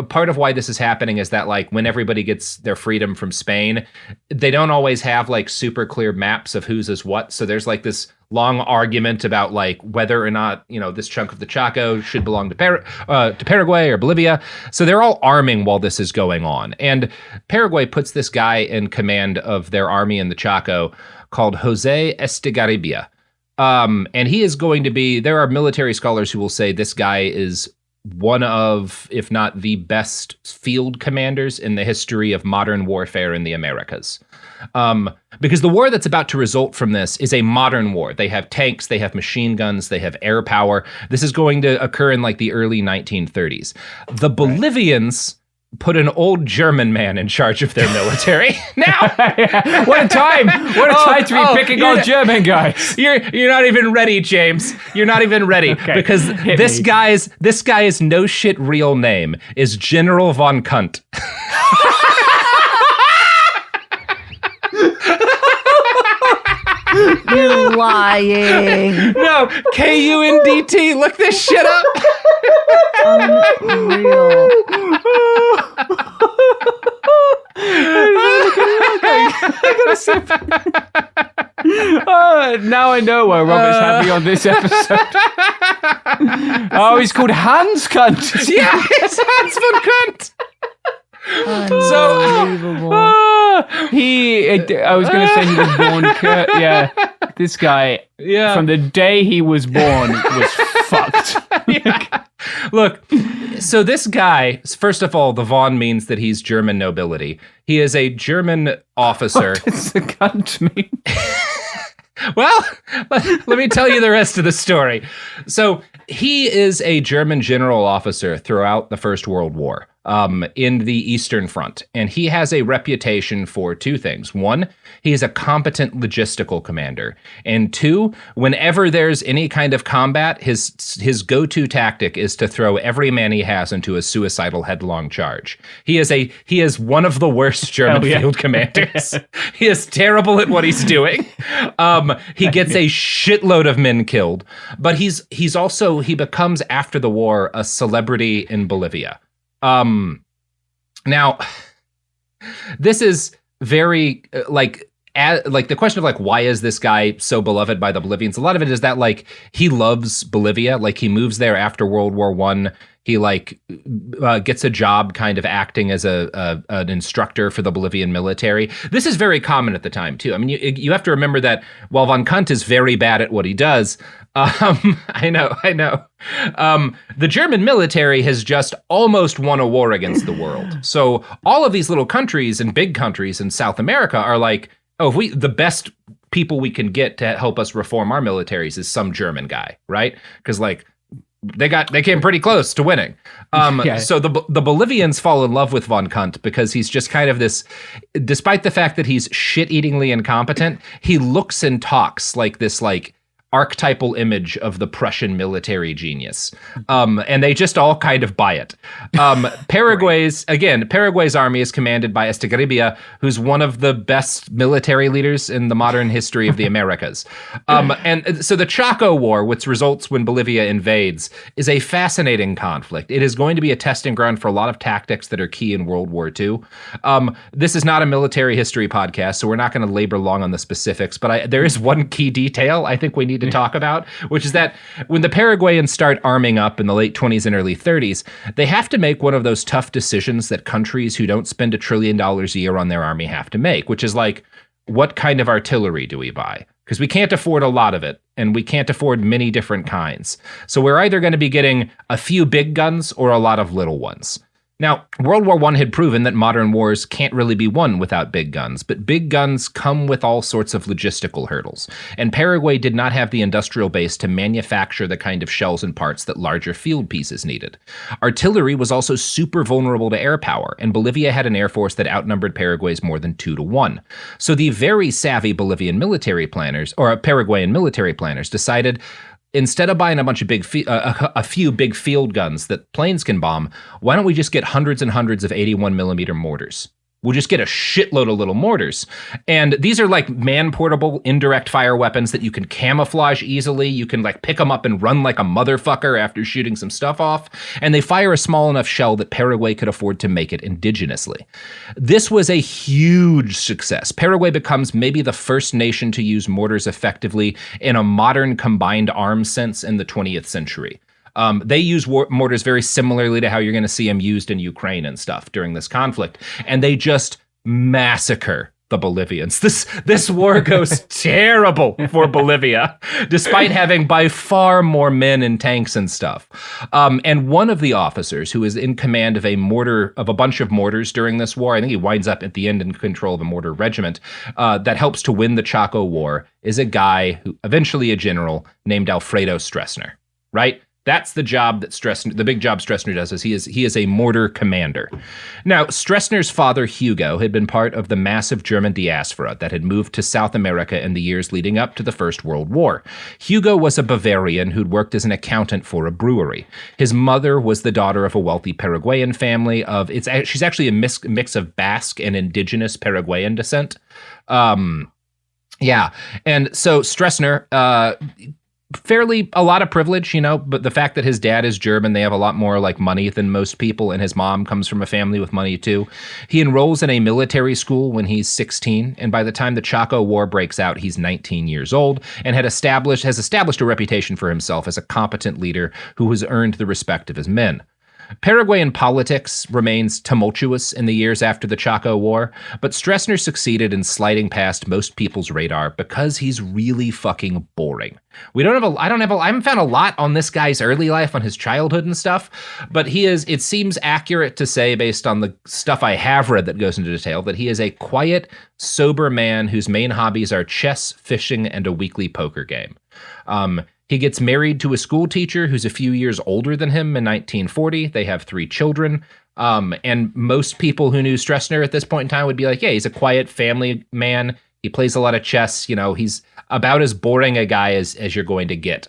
Part of why this is happening is that like when everybody gets their freedom from Spain, they don't always have like super clear maps of whose is what. So there's like this long argument about like whether or not, you know, this chunk of the Chaco should belong to Paraguay or Bolivia. So they're all arming while this is going on. And Paraguay puts this guy in command of their army in the Chaco called Jose Estigarribia. And he is going to be, there are military scholars who will say this guy is one of, if not the best field commanders in the history of modern warfare in the Americas. Because the war that's about to result from this is a modern war. They have tanks, they have machine guns, they have air power. This is going to occur in like the early 1930s. The Bolivians put an old German man in charge of their military. Now, what a time to be picking on German guys. You're not even ready, James. You're not even ready because this guy's no shit real name is General von Kunt. You're lying. No, Kundt. Look this shit up. Unreal. I gotta sip. Now I know why Robert's happy on this episode. Oh, he's called Hans Kunt. Yeah, it's Hans von Kunt. Unbelievable. I was going to say he was born Kurt. Yeah, this guy, from the day he was born, was fucked. Yeah. Look, so this guy, first of all, the von means that he's German nobility. He is a German officer. What does the cunt mean? Well, let me tell you the rest of the story. So he is a German general officer throughout the First World War. In the Eastern Front. And he has a reputation for two things. One, he is a competent logistical commander. And two, whenever there's any kind of combat, his go-to tactic is to throw every man he has into a suicidal headlong charge. He is one of the worst German field commanders. He is terrible at what he's doing. He gets a shitload of men killed, but he becomes after the war a celebrity in Bolivia. Now, this is very the question of like, why is this guy so beloved by the Bolivians? A lot of it is that like he loves Bolivia. Like he moves there after World War I. He gets a job kind of acting as an instructor for the Bolivian military. This is very common at the time too. I mean, you have to remember that while von Kunt is very bad at what he does, I know. The German military has just almost won a war against the world. So all of these little countries and big countries in South America are like, the best people we can get to help us reform our militaries is some German guy, right? Because like they came pretty close to winning. So the Bolivians fall in love with von Kunt because he's just kind of this, despite the fact that he's shit-eatingly incompetent, he looks and talks like this like archetypal image of the Prussian military genius. And they just all kind of buy it. Paraguay's army is commanded by Estigarribia, who's one of the best military leaders in the modern history of the Americas. And so the Chaco War, which results when Bolivia invades, is a fascinating conflict. It is going to be a testing ground for a lot of tactics that are key in World War II. This is not a military history podcast, so we're not going to labor long on the specifics, but there is one key detail I think we need to talk about, which is that when the Paraguayans start arming up in the late 20s and early 30s, they have to make one of those tough decisions that countries who don't spend $1 trillion a year on their army have to make, which is like, what kind of artillery do we buy? Because we can't afford a lot of it, and we can't afford many different kinds. So we're either going to be getting a few big guns or a lot of little ones. Now, World War I had proven that modern wars can't really be won without big guns, but big guns come with all sorts of logistical hurdles, and Paraguay did not have the industrial base to manufacture the kind of shells and parts that larger field pieces needed. Artillery was also super vulnerable to air power, and Bolivia had an air force that outnumbered Paraguay's more than 2-1. So the very savvy Paraguayan military planners decided, instead of buying a bunch of a few big field guns that planes can bomb, why don't we just get hundreds and hundreds of 81 millimeter mortars? We'll just get a shitload of little mortars. And these are like man-portable indirect fire weapons that you can camouflage easily. You can like pick them up and run like a motherfucker after shooting some stuff off. And they fire a small enough shell that Paraguay could afford to make it indigenously. This was a huge success. Paraguay becomes maybe the first nation to use mortars effectively in a modern combined arms sense in the 20th century. They use mortars very similarly to how you're going to see them used in Ukraine and stuff during this conflict. And they just massacre the Bolivians. This war goes terrible for Bolivia, despite having by far more men and tanks and stuff. And one of the officers who is in command of a bunch of mortars during this war, I think he winds up at the end in control of a mortar regiment that helps to win the Chaco War, is a guy who eventually a general named Alfredo Stroessner, right? That's the job that the big job Stroessner does, is he is a mortar commander. Now, Stroessner's father, Hugo, had been part of the massive German diaspora that had moved to South America in the years leading up to the First World War. Hugo was a Bavarian who'd worked as an accountant for a brewery. His mother was the daughter of a wealthy Paraguayan family she's actually a mix of Basque and indigenous Paraguayan descent. Yeah. And so Stroessner, a lot of privilege, but the fact that his dad is German, they have a lot more like money than most people, and his mom comes from a family with money too. He enrolls in a military school when he's 16, and by the time the Chaco War breaks out, he's 19 years old and has established a reputation for himself as a competent leader who has earned the respect of his men. Paraguayan politics remains tumultuous in the years after the Chaco War, but Stroessner succeeded in sliding past most people's radar because he's really fucking boring. I haven't found a lot on this guy's early life, on his childhood and stuff, but it seems accurate to say, based on the stuff I have read that goes into detail, that he is a quiet, sober man whose main hobbies are chess, fishing, and a weekly poker game. He gets married to a school teacher who's a few years older than him in 1940. They have 3 children. And most people who knew Stroessner at this point in time would be like, yeah, he's a quiet family man. He plays a lot of chess. He's about as boring a guy as you're going to get.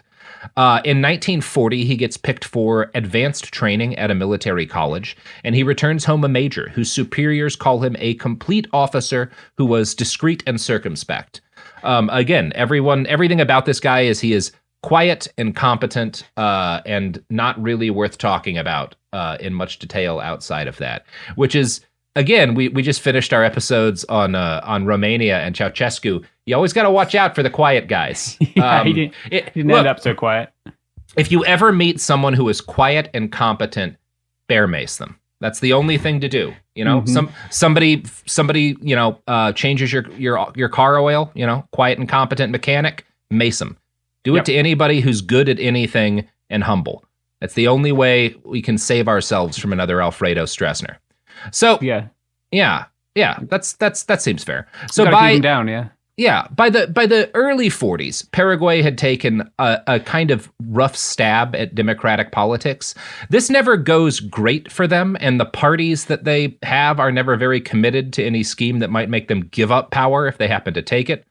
In 1940, he gets picked for advanced training at a military college, and he returns home a major whose superiors call him a complete officer who was discreet and circumspect. Again, everything about this guy is he is quiet and competent, and not really worth talking about in much detail outside of that. Which is, again, we just finished our episodes on Romania and Ceausescu. You always got to watch out for the quiet guys. Yeah, he didn't end up so quiet. If you ever meet someone who is quiet and competent, bear mace them. That's the only thing to do. Mm-hmm. Somebody changes your car oil. Quiet and competent mechanic, mace them. Do it to anybody who's good at anything and humble. That's the only way we can save ourselves from another Alfredo Stroessner. So yeah, that seems fair. So keep him down, by the early 40s, Paraguay had taken a kind of rough stab at democratic politics. This never goes great for them, and the parties that they have are never very committed to any scheme that might make them give up power if they happen to take it.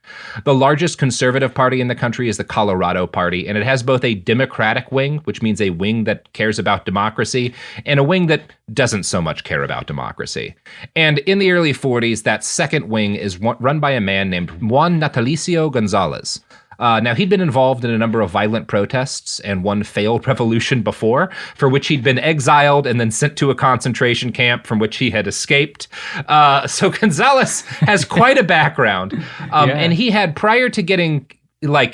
The largest conservative party in the country is the Colorado Party, and it has both a democratic wing, which means a wing that cares about democracy, and a wing that doesn't so much care about democracy. And in the early 40s, that second wing is run by a man named Juan Natalicio Gonzalez. Now, he'd been involved in a number of violent protests and one failed revolution before, for which he'd been exiled and then sent to a concentration camp from which he had escaped. So Gonzalez has quite a background. And he had, prior to getting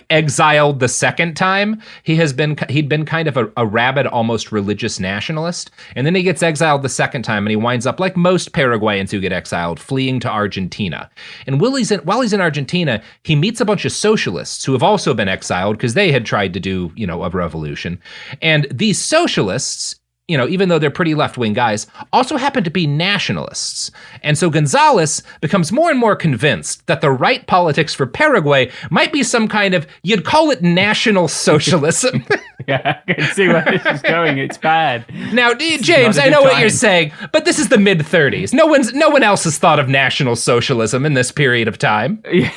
exiled the second time, he'd been kind of a rabid, almost religious nationalist, and then he gets exiled the second time, and he winds up, like most Paraguayans who get exiled, fleeing to Argentina. And while he's in Argentina, he meets a bunch of socialists who have also been exiled because they had tried to do a revolution. And these socialists, even though they're pretty left-wing guys, also happen to be nationalists. And so Gonzalez becomes more and more convinced that the right politics for Paraguay might be some kind of, you'd call it national socialism. Yeah, I can see where this is going. It's bad. Now, James, I know what you're saying, but this is the mid-30s. No one else has thought of national socialism in this period of time. Yeah.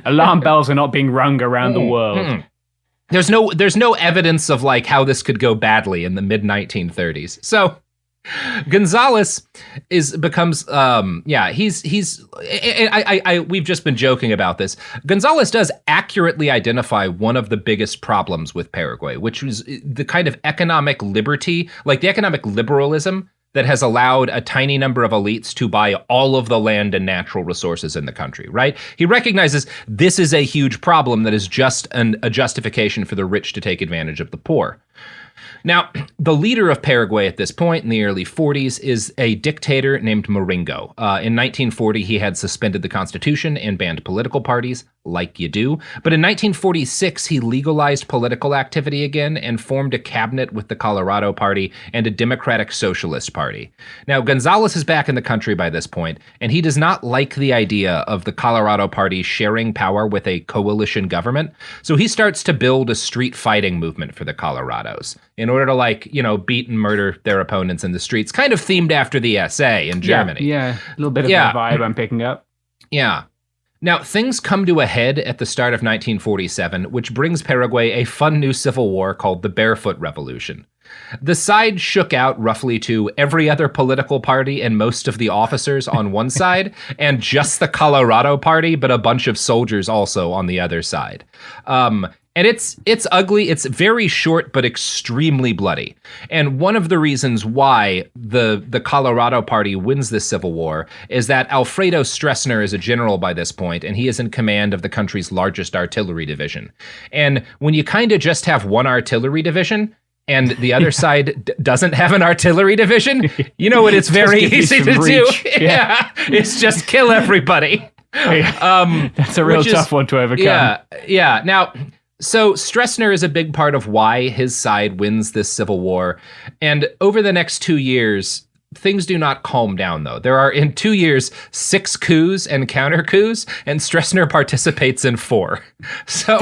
Alarm bells are not being rung around the world. Mm-mm. There's no evidence of like how this could go badly in the mid 1930s. So Gonzalez becomes we've just been joking about this. Gonzalez does accurately identify one of the biggest problems with Paraguay, which was the kind of economic liberty, like the economic liberalism that has allowed a tiny number of elites to buy all of the land and natural resources in the country, right? He recognizes this is a huge problem that is just a justification for the rich to take advantage of the poor. Now, the leader of Paraguay at this point in the early 40s is a dictator named Marengo. In 1940, he had suspended the constitution and banned political parties, like you do. But in 1946, he legalized political activity again and formed a cabinet with the Colorado Party and a Democratic Socialist Party. Now, Gonzalez is back in the country by this point, and he does not like the idea of the Colorado Party sharing power with a coalition government. So he starts to build a street fighting movement for the Colorados in order to beat and murder their opponents in the streets, kind of themed after the SA in Germany. Yeah, a little bit of that vibe I'm picking up. Yeah. Now, things come to a head at the start of 1947, which brings Paraguay a fun new civil war called the Barefoot Revolution. The side shook out roughly to every other political party and most of the officers on one side, and just the Colorado Party, but a bunch of soldiers also on the other side. And it's ugly. It's very short, but extremely bloody. And one of the reasons why the Colorado Party wins this civil war is that Alfredo Stroessner is a general by this point, and he is in command of the country's largest artillery division. And when you kind of just have one artillery division, and the other side doesn't have an artillery division, you know what it's very easy to do. Yeah. It's just kill everybody. That's a real tough one to overcome. Yeah. Now, so Stroessner is a big part of why his side wins this civil war. And over the next 2 years, things do not calm down, though. There are, in 2 years, 6 coups and counter coups, and Stroessner participates in 4. So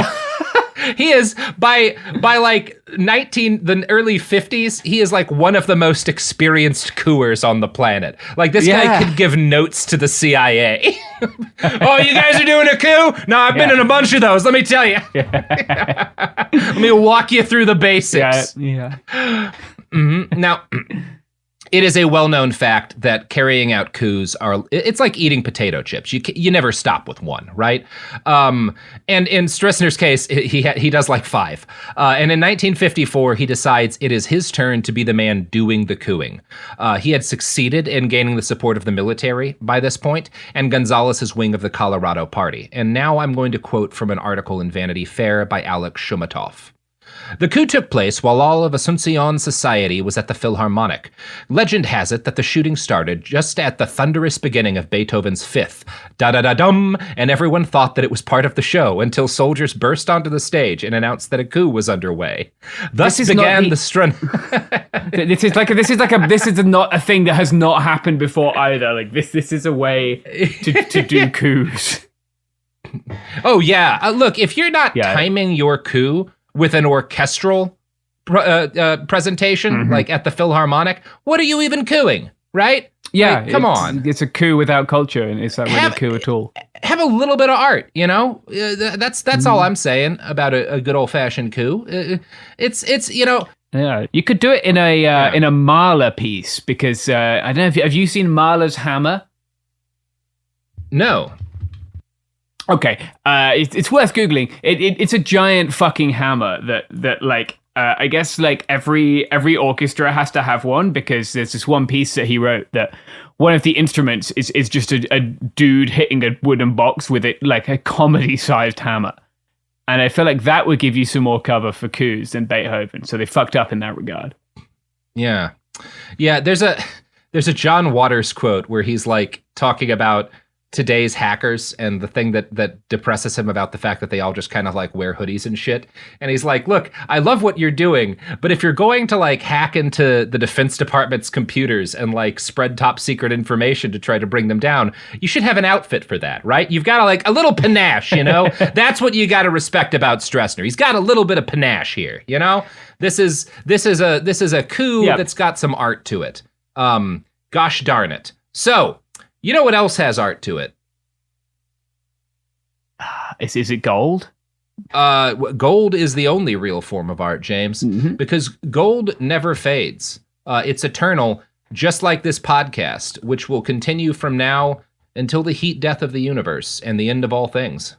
he is, by like the early 50s, he is like one of the most experienced coupers on the planet. Like, this guy could give notes to the CIA. Oh, you guys are doing a coup? No, I've been in a bunch of those, let me tell you. Let me walk you through the basics. Mm-hmm. Now, it is a well-known fact that carrying out coups it's like eating potato chips. You never stop with one, right? And in Stroessner's case, he does like 5. And in 1954, he decides it is his turn to be the man doing the coupping. He had succeeded in gaining the support of the military by this point, and Gonzalez's wing of the Colorado Party. And now I'm going to quote from an article in Vanity Fair by Alex Shumatov. The coup took place while all of Asuncion society was at the Philharmonic. Legend has it that the shooting started just at the thunderous beginning of Beethoven's Fifth, da-da-da-dum, and everyone thought that it was part of the show until soldiers burst onto the stage and announced that a coup was underway. Thus began the strun. This is not a thing that has not happened before either. Like this is a way to do coups. Oh yeah, look, if you're not timing your coup with an orchestral presentation, like at the Philharmonic, what are you even cooing, right? Yeah, like, come on. It's a coup without culture, and it's not really a coup at all. Have a little bit of art, you know? That's all I'm saying about a good old-fashioned coup. It's you know... Yeah, you could do it in a Mahler piece, because, I don't know, have you seen Mahler's Hammer? No. Okay, it's worth Googling. It's a giant fucking hammer that like, I guess like every orchestra has to have one, because there's this one piece that he wrote that one of the instruments is just a dude hitting a wooden box with it like a comedy-sized hammer. And I feel like that would give you some more cover for coups than Beethoven, so they fucked up in that regard. Yeah. There's a John Waters quote where he's like talking about today's hackers and the thing that depresses him about the fact that they all just kind of like wear hoodies and shit. And he's like, look, I love what you're doing, but if you're going to like hack into the Defense Department's computers and like spread top secret information to try to bring them down, you should have an outfit for that, right? You've got to like a little panache, you know? That's what you got to respect about Stroessner. He's got a little bit of panache here, you know? This is a coup that's got some art to it. Gosh darn it. So, you know what else has art to it? Is it gold? Gold is the only real form of art, James, because gold never fades. It's eternal, just like this podcast, which will continue from now until the heat death of the universe and the end of all things.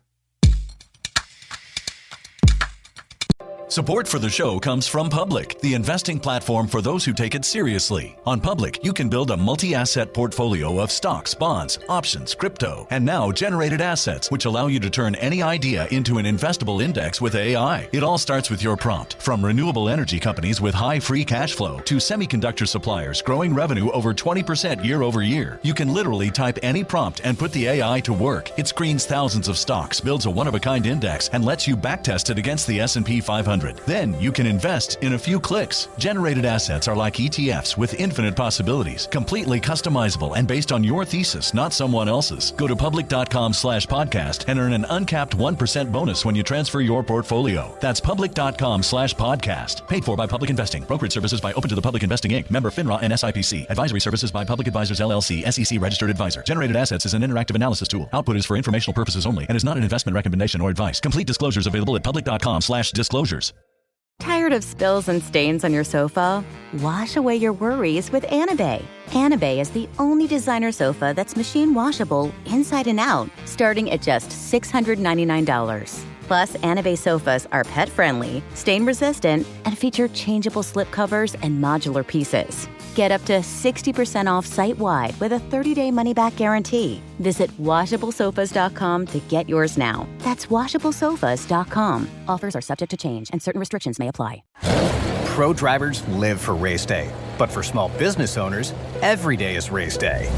Support for the show comes from Public, the investing platform for those who take it seriously. On Public, you can build a multi-asset portfolio of stocks, bonds, options, crypto, and now generated assets, which allow you to turn any idea into an investable index with AI. It all starts with your prompt. From renewable energy companies with high free cash flow to semiconductor suppliers growing revenue over 20% year over year, you can literally type any prompt and put the AI to work. It screens thousands of stocks, builds a one-of-a-kind index, and lets you backtest it against the S&P 500. Then you can invest in a few clicks. Generated assets are like ETFs with infinite possibilities, completely customizable and based on your thesis, not someone else's. Go to public.com/podcast and earn an uncapped 1% bonus when you transfer your portfolio. That's public.com/podcast. Paid for by Public Investing. Brokerage services by Open to the Public Investing Inc. Member FINRA and SIPC. Advisory services by Public Advisors LLC, SEC registered advisor. Generated assets is an interactive analysis tool. Output is for informational purposes only and is not an investment recommendation or advice. Complete disclosures available at public.com/disclosures. Tired of spills and stains on your sofa? Wash away your worries with Anabay. Anabay is the only designer sofa that's machine washable inside and out, starting at just $699. Plus, Anabay sofas are pet-friendly, stain-resistant, and feature changeable slip covers and modular pieces. Get up to 60% off site-wide with a 30-day money-back guarantee. Visit washablesofas.com to get yours now. That's washablesofas.com. Offers are subject to change and certain restrictions may apply. Pro drivers live for race day, but for small business owners, every day is race day.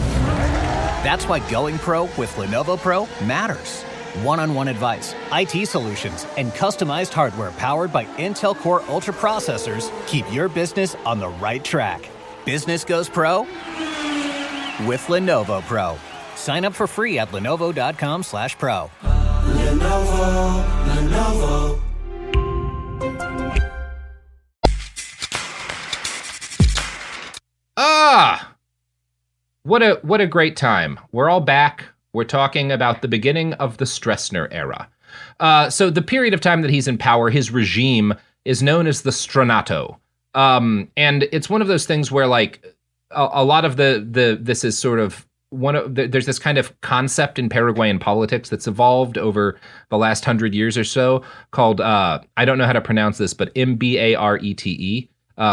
That's why going pro with Lenovo Pro matters. One-on-one advice, IT solutions, and customized hardware powered by Intel Core Ultra processors keep your business on the right track. Business goes pro with Lenovo Pro. Sign up for free at lenovo.com/pro. Lenovo. What a great time. We're all back. We're talking about the beginning of the Stroessner era. So the period of time that he's in power, his regime, is known as the Stronato. And it's one of those things where like a lot of this is sort of there's this kind of concept in Paraguayan politics that's evolved over the last 100 years or so called, I don't know how to pronounce this, but Mbarete,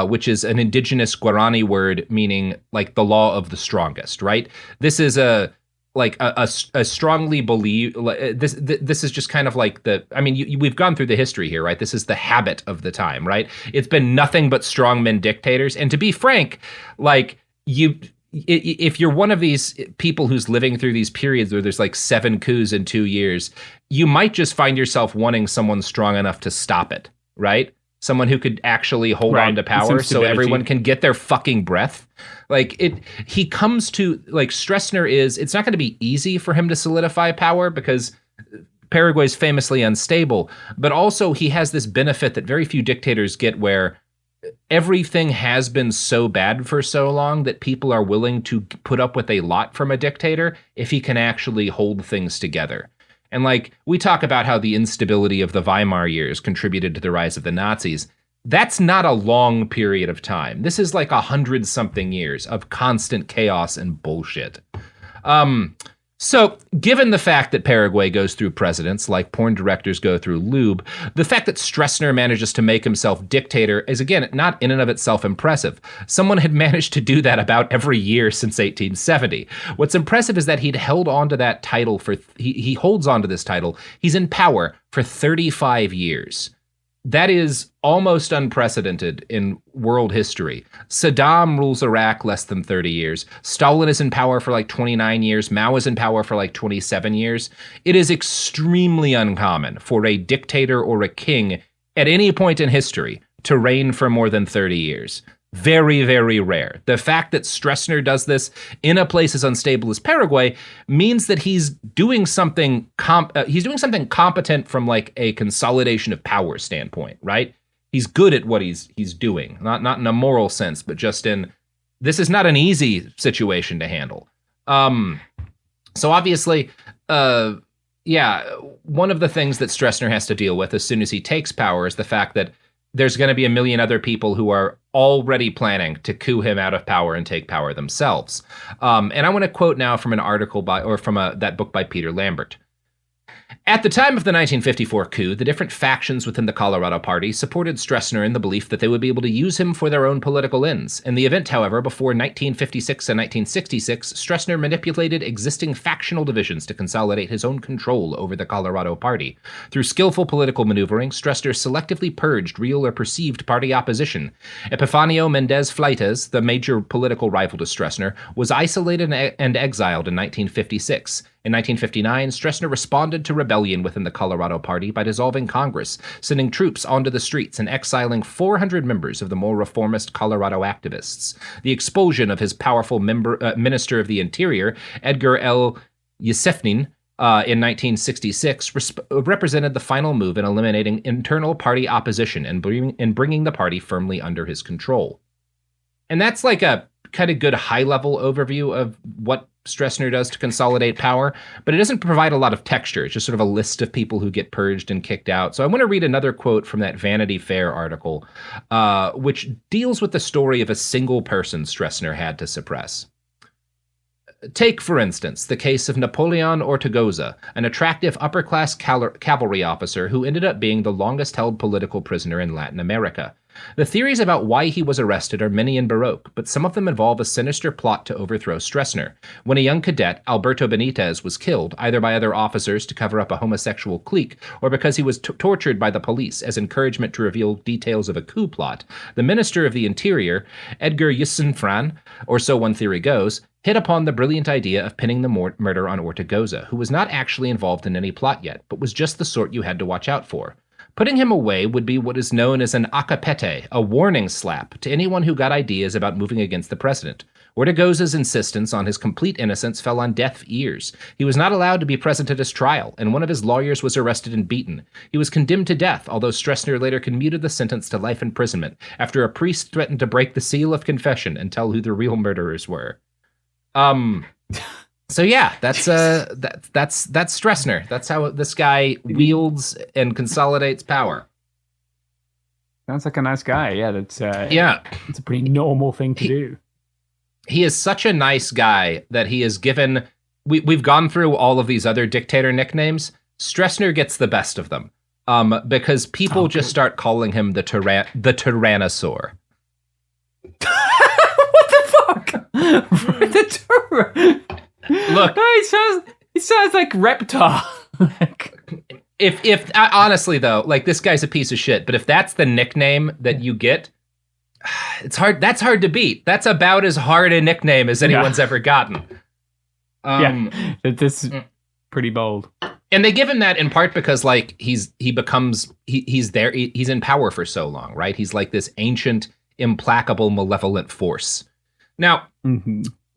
which is an indigenous Guarani word meaning like the law of the strongest, right? This is a strongly believe this is just kind of like we've gone through the history here, right? This is the habit of the time, right? It's been nothing but strongmen dictators. And to be frank, like if you're one of these people who's living through these periods where there's like 7 coups in 2 years, you might just find yourself wanting someone strong enough to stop it, right? Someone who could actually hold on to power so everyone can get their fucking breath. He comes to, like, Stroessner it's not going to be easy for him to solidify power because Paraguay is famously unstable, but also he has this benefit that very few dictators get where everything has been so bad for so long that people are willing to put up with a lot from a dictator if he can actually hold things together. And like, we talk about how the instability of the Weimar years contributed to the rise of the Nazis. That's not a long period of time. This is like 100-something years of constant chaos and bullshit. So given the fact that Paraguay goes through presidents like porn directors go through lube, the fact that Stroessner manages to make himself dictator is, again, not in and of itself impressive. Someone had managed to do that about every year since 1870. What's impressive is that he'd held on to that title he holds on to this title. He's in power for 35 years. That is almost unprecedented in world history. Saddam rules Iraq less than 30 years. Stalin is in power for like 29 years. Mao is in power for like 27 years. It is extremely uncommon for a dictator or a king at any point in history to reign for more than 30 years. Very, very rare. The fact that Stroessner does this in a place as unstable as Paraguay means that he's doing something competent from like a consolidation of power standpoint, right? He's good at what he's doing, not in a moral sense, but just in this is not an easy situation to handle. So obviously, one of the things that Stroessner has to deal with as soon as he takes power is the fact that there's going to be a million other people who are already planning to coup him out of power and take power themselves. And I want to quote now from an article from that book by Peter Lambert. At the time of the 1954 coup, the different factions within the Colorado Party supported Stroessner in the belief that they would be able to use him for their own political ends. In the event, however, before 1956 and 1966, Stroessner manipulated existing factional divisions to consolidate his own control over the Colorado Party. Through skillful political maneuvering, Stroessner selectively purged real or perceived party opposition. Epifanio Mendez Fleitas, the major political rival to Stroessner, was isolated and exiled in 1956. In 1959, Stroessner responded to rebellion within the Colorado Party by dissolving Congress, sending troops onto the streets and exiling 400 members of the more reformist Colorado activists. The expulsion of his powerful Minister of the Interior, Edgar L. Yusefnin, in 1966 represented the final move in eliminating internal party opposition and bringing the party firmly under his control. And that's like a kind of good high-level overview of what Stroessner does to consolidate power, but it doesn't provide a lot of texture. It's just sort of a list of people who get purged and kicked out. So I want to read another quote from that Vanity Fair article, which deals with the story of a single person Stroessner had to suppress. Take, for instance, the case of Napoleon Ortigoza, an attractive upper-class cavalry officer who ended up being the longest-held political prisoner in Latin America. The theories about why he was arrested are many and baroque, but some of them involve a sinister plot to overthrow Stroessner. When a young cadet, Alberto Benitez, was killed, either by other officers to cover up a homosexual clique, or because he was tortured by the police as encouragement to reveal details of a coup plot, the Minister of the Interior, Edgar Yusefnin, or so one theory goes, hit upon the brilliant idea of pinning the murder on Ortigoza, who was not actually involved in any plot yet, but was just the sort you had to watch out for. Putting him away would be what is known as an acapete, a warning slap, to anyone who got ideas about moving against the president. Ortigoza's insistence on his complete innocence fell on deaf ears. He was not allowed to be present at his trial, and one of his lawyers was arrested and beaten. He was condemned to death, although Stroessner later commuted the sentence to life imprisonment, after a priest threatened to break the seal of confession and tell who the real murderers were. So yeah, that's Stroessner. That's how this guy wields and consolidates power. Sounds like a nice guy. Yeah, that's it's a pretty normal thing to do. He is such a nice guy that he has given. We've gone through all of these other dictator nicknames. Stroessner gets the best of them, because people just start calling him the Tyrannosaur. What the fuck? Look, no, he sounds like Reptar. if honestly though, like, this guy's a piece of shit, but if that's the nickname that you get, it's hard. That's hard to beat. That's about as hard a nickname as anyone's ever gotten. This is pretty bold. And they give him that in part because, like, he's in power for so long, right? He's like this ancient, implacable, malevolent force. Now,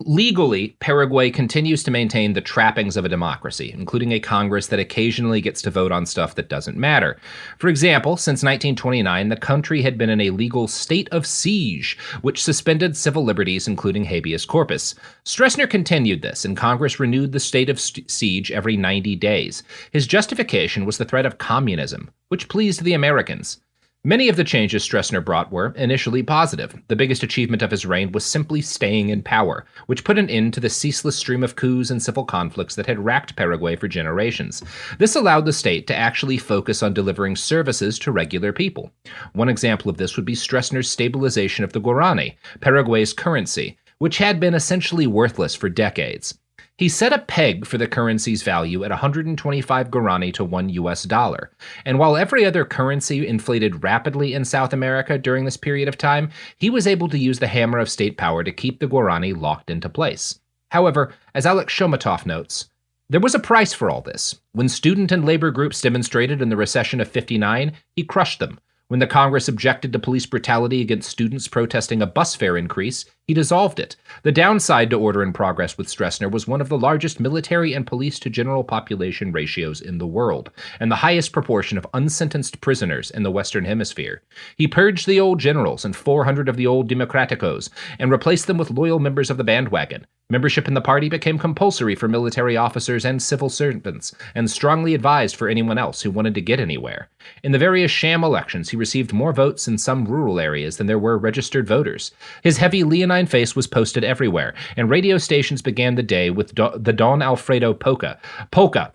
legally, Paraguay continues to maintain the trappings of a democracy, including a Congress that occasionally gets to vote on stuff that doesn't matter. For example, since 1929, the country had been in a legal state of siege, which suspended civil liberties, including habeas corpus. Stroessner continued this, and Congress renewed the state of siege every 90 days. His justification was the threat of communism, which pleased the Americans. Many of the changes Stroessner brought were initially positive. The biggest achievement of his reign was simply staying in power, which put an end to the ceaseless stream of coups and civil conflicts that had racked Paraguay for generations. This allowed the state to actually focus on delivering services to regular people. One example of this would be Stroessner's stabilization of the guarani, Paraguay's currency, which had been essentially worthless for decades. He set a peg for the currency's value at 125 guarani to $1. And while every other currency inflated rapidly in South America during this period of time, he was able to use the hammer of state power to keep the guarani locked into place. However, as Alex Shomatov notes, there was a price for all this. When student and labor groups demonstrated in the recession of '59, he crushed them. When the Congress objected to police brutality against students protesting a bus fare increase, he dissolved it. The downside to order and progress with Stroessner was one of the largest military and police to general population ratios in the world, and the highest proportion of unsentenced prisoners in the Western Hemisphere. He purged the old generals and 400 of the old Democraticos, and replaced them with loyal members of the bandwagon. Membership in the party became compulsory for military officers and civil servants, and strongly advised for anyone else who wanted to get anywhere. In the various sham elections, he received more votes in some rural areas than there were registered voters. His heavy leonine face was posted everywhere, and radio stations began the day with the Don Alfredo polka,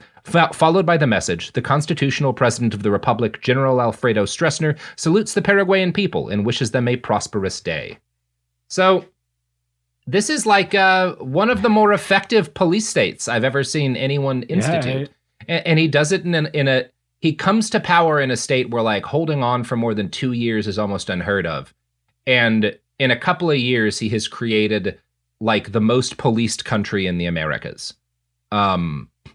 followed by the message, "The constitutional president of the Republic, General Alfredo Stroessner, salutes the Paraguayan people and wishes them a prosperous day." So, this is like one of the more effective police states I've ever seen anyone institute. Yeah. And he does it he comes to power in a state where like holding on for more than 2 years is almost unheard of. And in a couple of years, he has created like the most policed country in the Americas,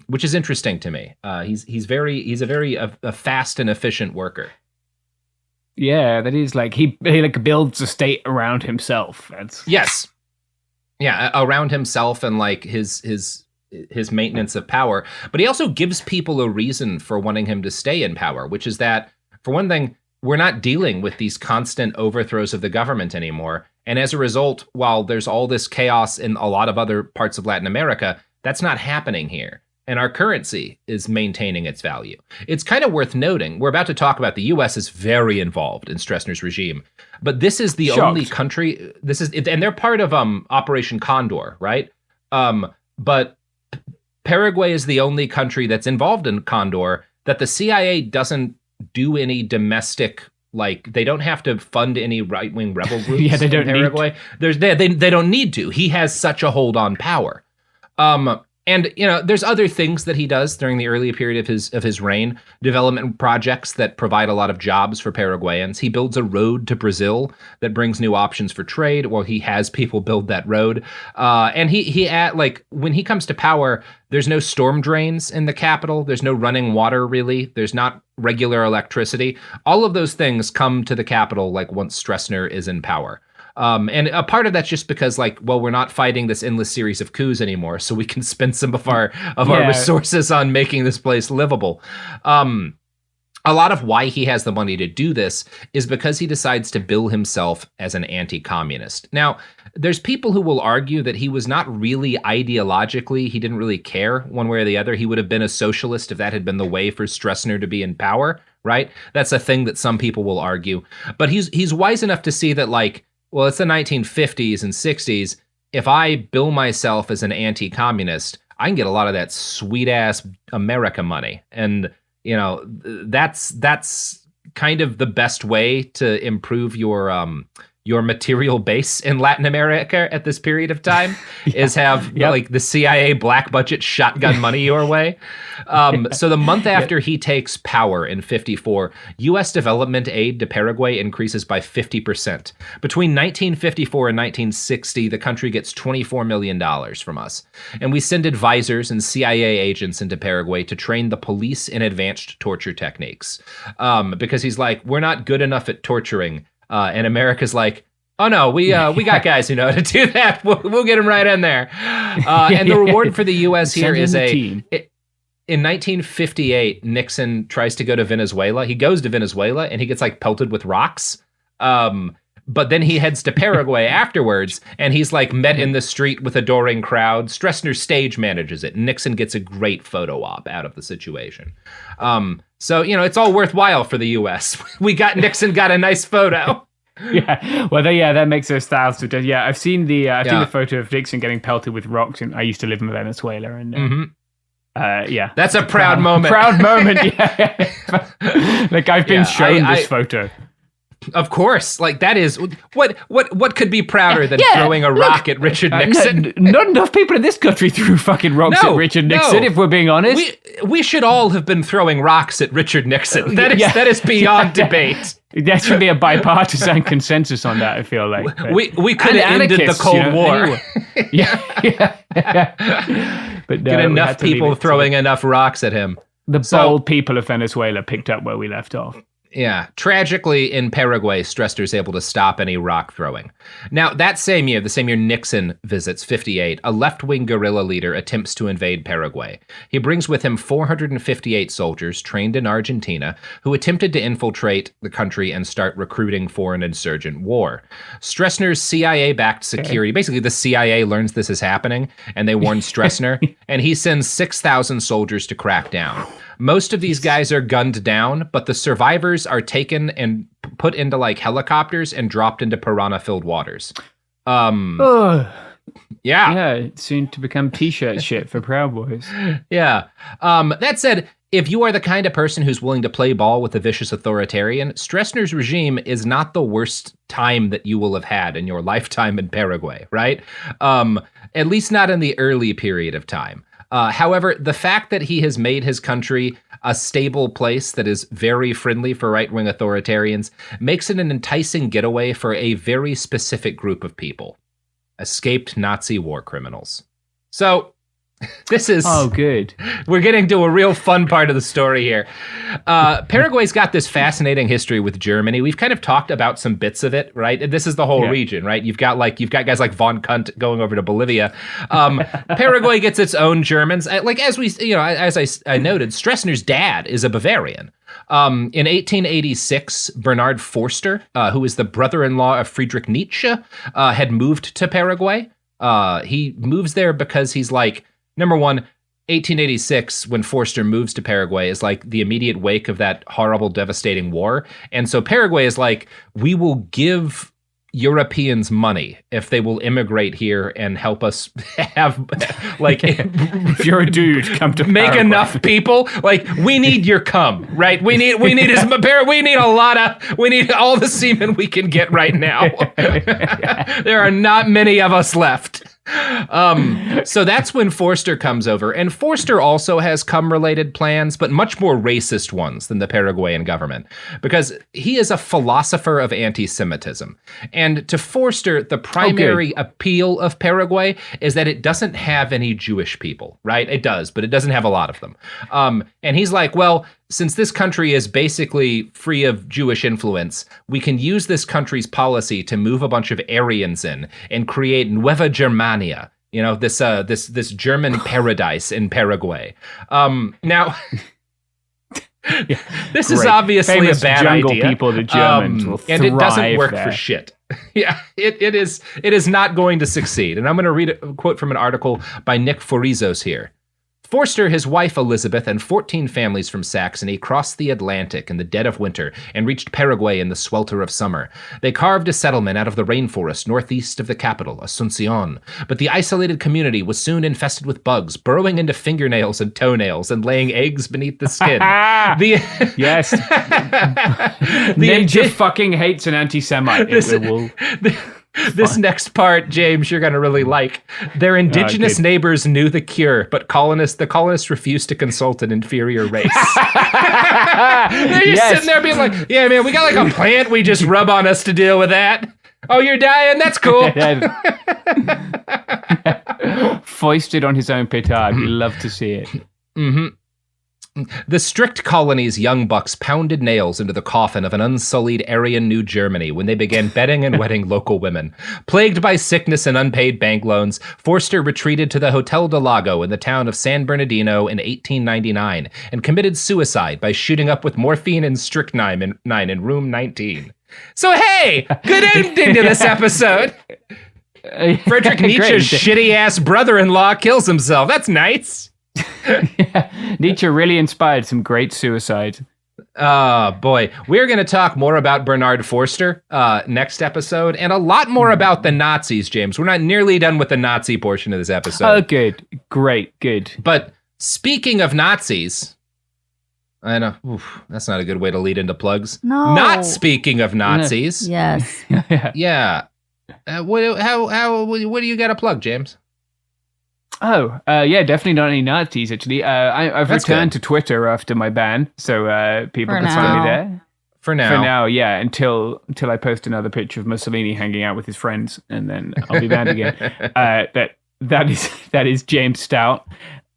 which is interesting to me. He's a very fast and efficient worker. Yeah, that is like he like builds a state around himself. Yes. Yeah, around himself and like his maintenance of power. But he also gives people a reason for wanting him to stay in power, which is that, for one thing, we're not dealing with these constant overthrows of the government anymore. And as a result, while there's all this chaos in a lot of other parts of Latin America, that's not happening here. And our currency is maintaining its value. It's kind of worth noting, we're about to talk about the U.S. is very involved in Stroessner's regime, but this is the only country, and they're part of Operation Condor, right? But Paraguay is the only country that's involved in Condor that the CIA doesn't do any domestic, like they don't have to fund any right-wing rebel groups they don't in Paraguay. They don't need to. He has such a hold on power. And, you know, there's other things that he does during the early period of his reign, development projects that provide a lot of jobs for Paraguayans. He builds a road to Brazil that brings new options for trade. Well, he has people build that road. And when he comes to power, there's no storm drains in the capital. There's no running water, really. There's not regular electricity. All of those things come to the capital, like once Stroessner is in power. And a part of that's just because, like, well, we're not fighting this endless series of coups anymore, so we can spend some of our resources on making this place livable. A lot of why he has the money to do this is because he decides to bill himself as an anti-communist. Now, there's people who will argue that he was not really ideologically, he didn't really care one way or the other. He would have been a socialist if that had been the way for Stroessner to be in power, right? That's a thing that some people will argue. But he's wise enough to see that, like, well, it's the 1950s and 60s. If I bill myself as an anti-communist, I can get a lot of that sweet-ass America money. And, you know, that's kind of the best way to improve your material base in Latin America at this period of time is have like the CIA black budget shotgun money your way. So the month after he takes power in 1954, U.S. development aid to Paraguay increases by 50%. Between 1954 and 1960, the country gets $24 million from us. And we send advisors and CIA agents into Paraguay to train the police in advanced torture techniques. Because he's like, we're not good enough at torturing. And America's like, oh no, we got guys who know how to do that. We'll get them right in there. And the reward for the U.S. here is in 1958, Nixon tries to go to Venezuela. He goes to Venezuela and he gets like pelted with rocks. But then he heads to Paraguay afterwards, and he's like met in the street with adoring crowd. Stroessner stage manages it. Nixon gets a great photo op out of the situation. So, you know, it's all worthwhile for the U.S. Nixon got a nice photo. That makes those styles to do. Yeah, I've seen the photo of Nixon getting pelted with rocks, and I used to live in Venezuela, and that's a proud moment. Proud moment. Yeah, like I've been shown this photo. Of course, like that is what could be prouder than throwing a rock at Richard Nixon? Not enough people in this country threw fucking rocks at Richard Nixon, if we're being honest. We should all have been throwing rocks at Richard Nixon. That is beyond debate. There should be a bipartisan consensus on that, I feel like. We could have ended the Cold War. Anyway. But get enough people throwing enough rocks at him. The bold people of Venezuela picked up where we left off. Yeah. Tragically, in Paraguay, Stroessner's able to stop any rock throwing. Now, that same year, the same year Nixon visits, 58, a left-wing guerrilla leader attempts to invade Paraguay. He brings with him 458 soldiers trained in Argentina who attempted to infiltrate the country and start recruiting for an insurgent war. Stroessner's CIA-backed security, basically the CIA learns this is happening, and they warn Stroessner, and he sends 6,000 soldiers to crack down. Most of these guys are gunned down, but the survivors are taken and put into like helicopters and dropped into piranha-filled waters. Yeah, it seemed to become t-shirt shit for Proud Boys. Yeah. That said, if you are the kind of person who's willing to play ball with a vicious authoritarian, Stroessner's regime is not the worst time that you will have had in your lifetime in Paraguay, right? At least not in the early period of time. However, the fact that he has made his country a stable place that is very friendly for right-wing authoritarians makes it an enticing getaway for a very specific group of people: escaped Nazi war criminals. So, this is... Oh, good. We're getting to a real fun part of the story here. Paraguay's got this fascinating history with Germany. We've kind of talked about some bits of it, right? And this is the whole region, right? You've got guys like von Kunt going over to Bolivia. Paraguay gets its own Germans. Like as I noted, Stroessner's dad is a Bavarian. In 1886, Bernard Forster, who is the brother-in-law of Friedrich Nietzsche, had moved to Paraguay. He moves there because he's like, number one, 1886, when Forster moves to Paraguay, is like the immediate wake of that horrible, devastating war. And so Paraguay is like, we will give Europeans money if they will immigrate here and help us have, like... if you're a dude, come to make Paraguay. Enough people. Like, we need your cum, right? We need all the semen we can get right now. There are not many of us left. So that's when Forster comes over, and Forster also has cum-related plans, but much more racist ones than the Paraguayan government, because he is a philosopher of anti-Semitism. And to Forster, the primary appeal of Paraguay is that it doesn't have any Jewish people, right? It does, but it doesn't have a lot of them. And he's like, well, since this country is basically free of Jewish influence, we can use this country's policy to move a bunch of Aryans in and create Nueva Germania, this German paradise in Paraguay. Now, this is obviously famous a bad jungle idea. People, the Germans will and it doesn't work there. for shit. Yeah, it is not going to succeed. And I'm going to read a quote from an article by Nick Forizos here. Forster, his wife Elizabeth, and 14 families from Saxony crossed the Atlantic in the dead of winter and reached Paraguay in the swelter of summer. They carved a settlement out of the rainforest northeast of the capital, Asuncion, but the isolated community was soon infested with bugs, burrowing into fingernails and toenails and laying eggs beneath the skin. Yes. Ninja fucking hates an anti-Semite. This next part, James, you're going to really like. Their indigenous neighbors knew the cure, but the colonists refused to consult an inferior race. They're just sitting there being like, yeah, man, we got like a plant we just rub on us to deal with that. Oh, you're dying? That's cool. Foisted on his own petard. We love to see it. Mm-hmm. The strict colony's young bucks pounded nails into the coffin of an unsullied Aryan New Germany when they began bedding and wedding local women. Plagued by sickness and unpaid bank loans, Forster retreated to the Hotel del Lago in the town of San Bernardino in 1899 and committed suicide by shooting up with morphine and strychnine in room 19. So hey, good ending to this episode. Friedrich Nietzsche's shitty-ass brother-in-law kills himself. That's nice. Nietzsche really inspired some great suicides. Oh, boy. We're going to talk more about Bernard Forster next episode, and a lot more about the Nazis, James. We're not nearly done with the Nazi portion of this episode. Oh, good. Great. Good. But speaking of Nazis, I know. Oof, that's not a good way to lead into plugs. No. Not speaking of Nazis. Yes. Yeah. What do you got to plug, James? Yeah, definitely not any Nazis, actually. I've returned to Twitter after my ban, so people can find me there. For now, yeah, until I post another picture of Mussolini hanging out with his friends, and then I'll be banned again. That is James Stout.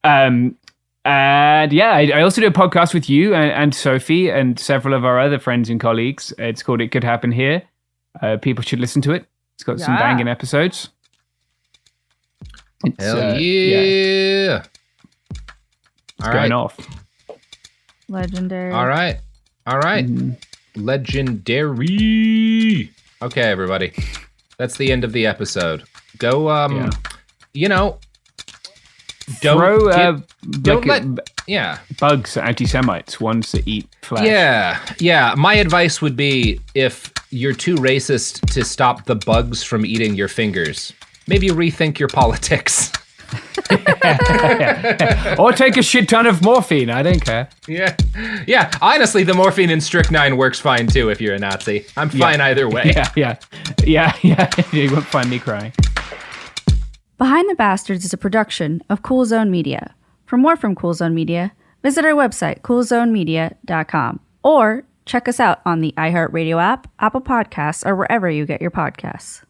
And yeah, I also do a podcast with you and Sophie and several of our other friends and colleagues. It's called It Could Happen Here. People should listen to it. It's got some banging episodes. Hell yeah. It's going off. Legendary. All right. Legendary. Okay, everybody. That's the end of the episode. Go, don't let bugs, anti-Semites, ones that eat flesh. Yeah. My advice would be, if you're too racist to stop the bugs from eating your fingers, maybe rethink your politics. Or take a shit ton of morphine. I don't care. Yeah. Honestly, the morphine in Strychnine works fine too if you're a Nazi. I'm fine either way. Yeah. You won't find me crying. Behind the Bastards is a production of Cool Zone Media. For more from Cool Zone Media, visit our website, coolzonemedia.com, or check us out on the iHeartRadio app, Apple Podcasts, or wherever you get your podcasts.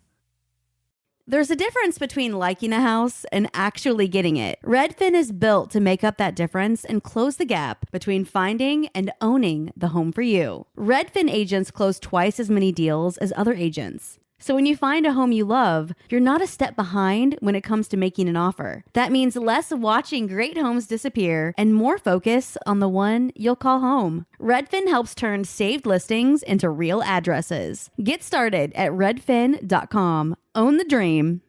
There's a difference between liking a house and actually getting it. Redfin is built to make up that difference and close the gap between finding and owning the home for you. Redfin agents close twice as many deals as other agents. So when you find a home you love, you're not a step behind when it comes to making an offer. That means less watching great homes disappear and more focus on the one you'll call home. Redfin helps turn saved listings into real addresses. Get started at redfin.com. Own the dream.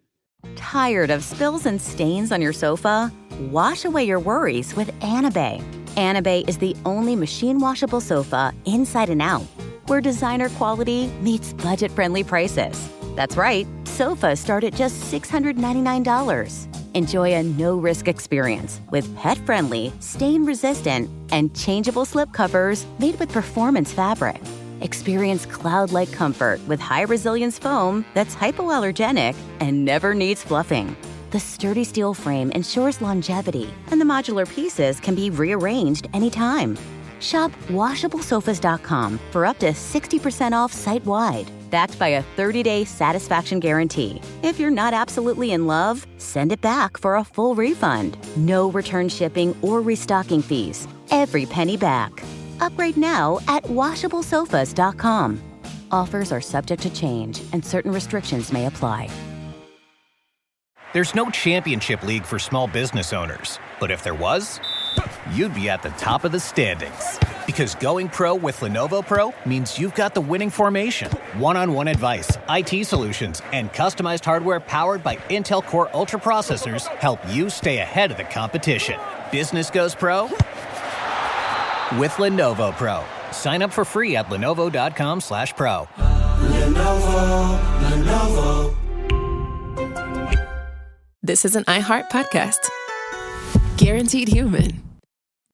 Tired of spills and stains on your sofa? Wash away your worries with Anabay. Anabay is the only machine washable sofa inside and out, where designer quality meets budget-friendly prices. That's right, sofas start at just $699. Enjoy a no-risk experience with pet-friendly, stain-resistant, and changeable slip covers made with performance fabric. Experience cloud-like comfort with high-resilience foam that's hypoallergenic and never needs fluffing. The sturdy steel frame ensures longevity, and the modular pieces can be rearranged anytime. Shop WashableSofas.com for up to 60% off site-wide, backed by a 30-day satisfaction guarantee. If you're not absolutely in love, send it back for a full refund. No return shipping or restocking fees. Every penny back. Upgrade now at WashableSofas.com. Offers are subject to change, and certain restrictions may apply. There's no championship league for small business owners, but if there was, you'd be at the top of the standings. Because going pro with Lenovo Pro means you've got the winning formation. One-on-one advice, IT solutions, and customized hardware powered by Intel Core Ultra processors help you stay ahead of the competition. Business goes pro with Lenovo Pro. Sign up for free at lenovo.com/pro. Lenovo. This is an iHeart podcast. Guaranteed Human.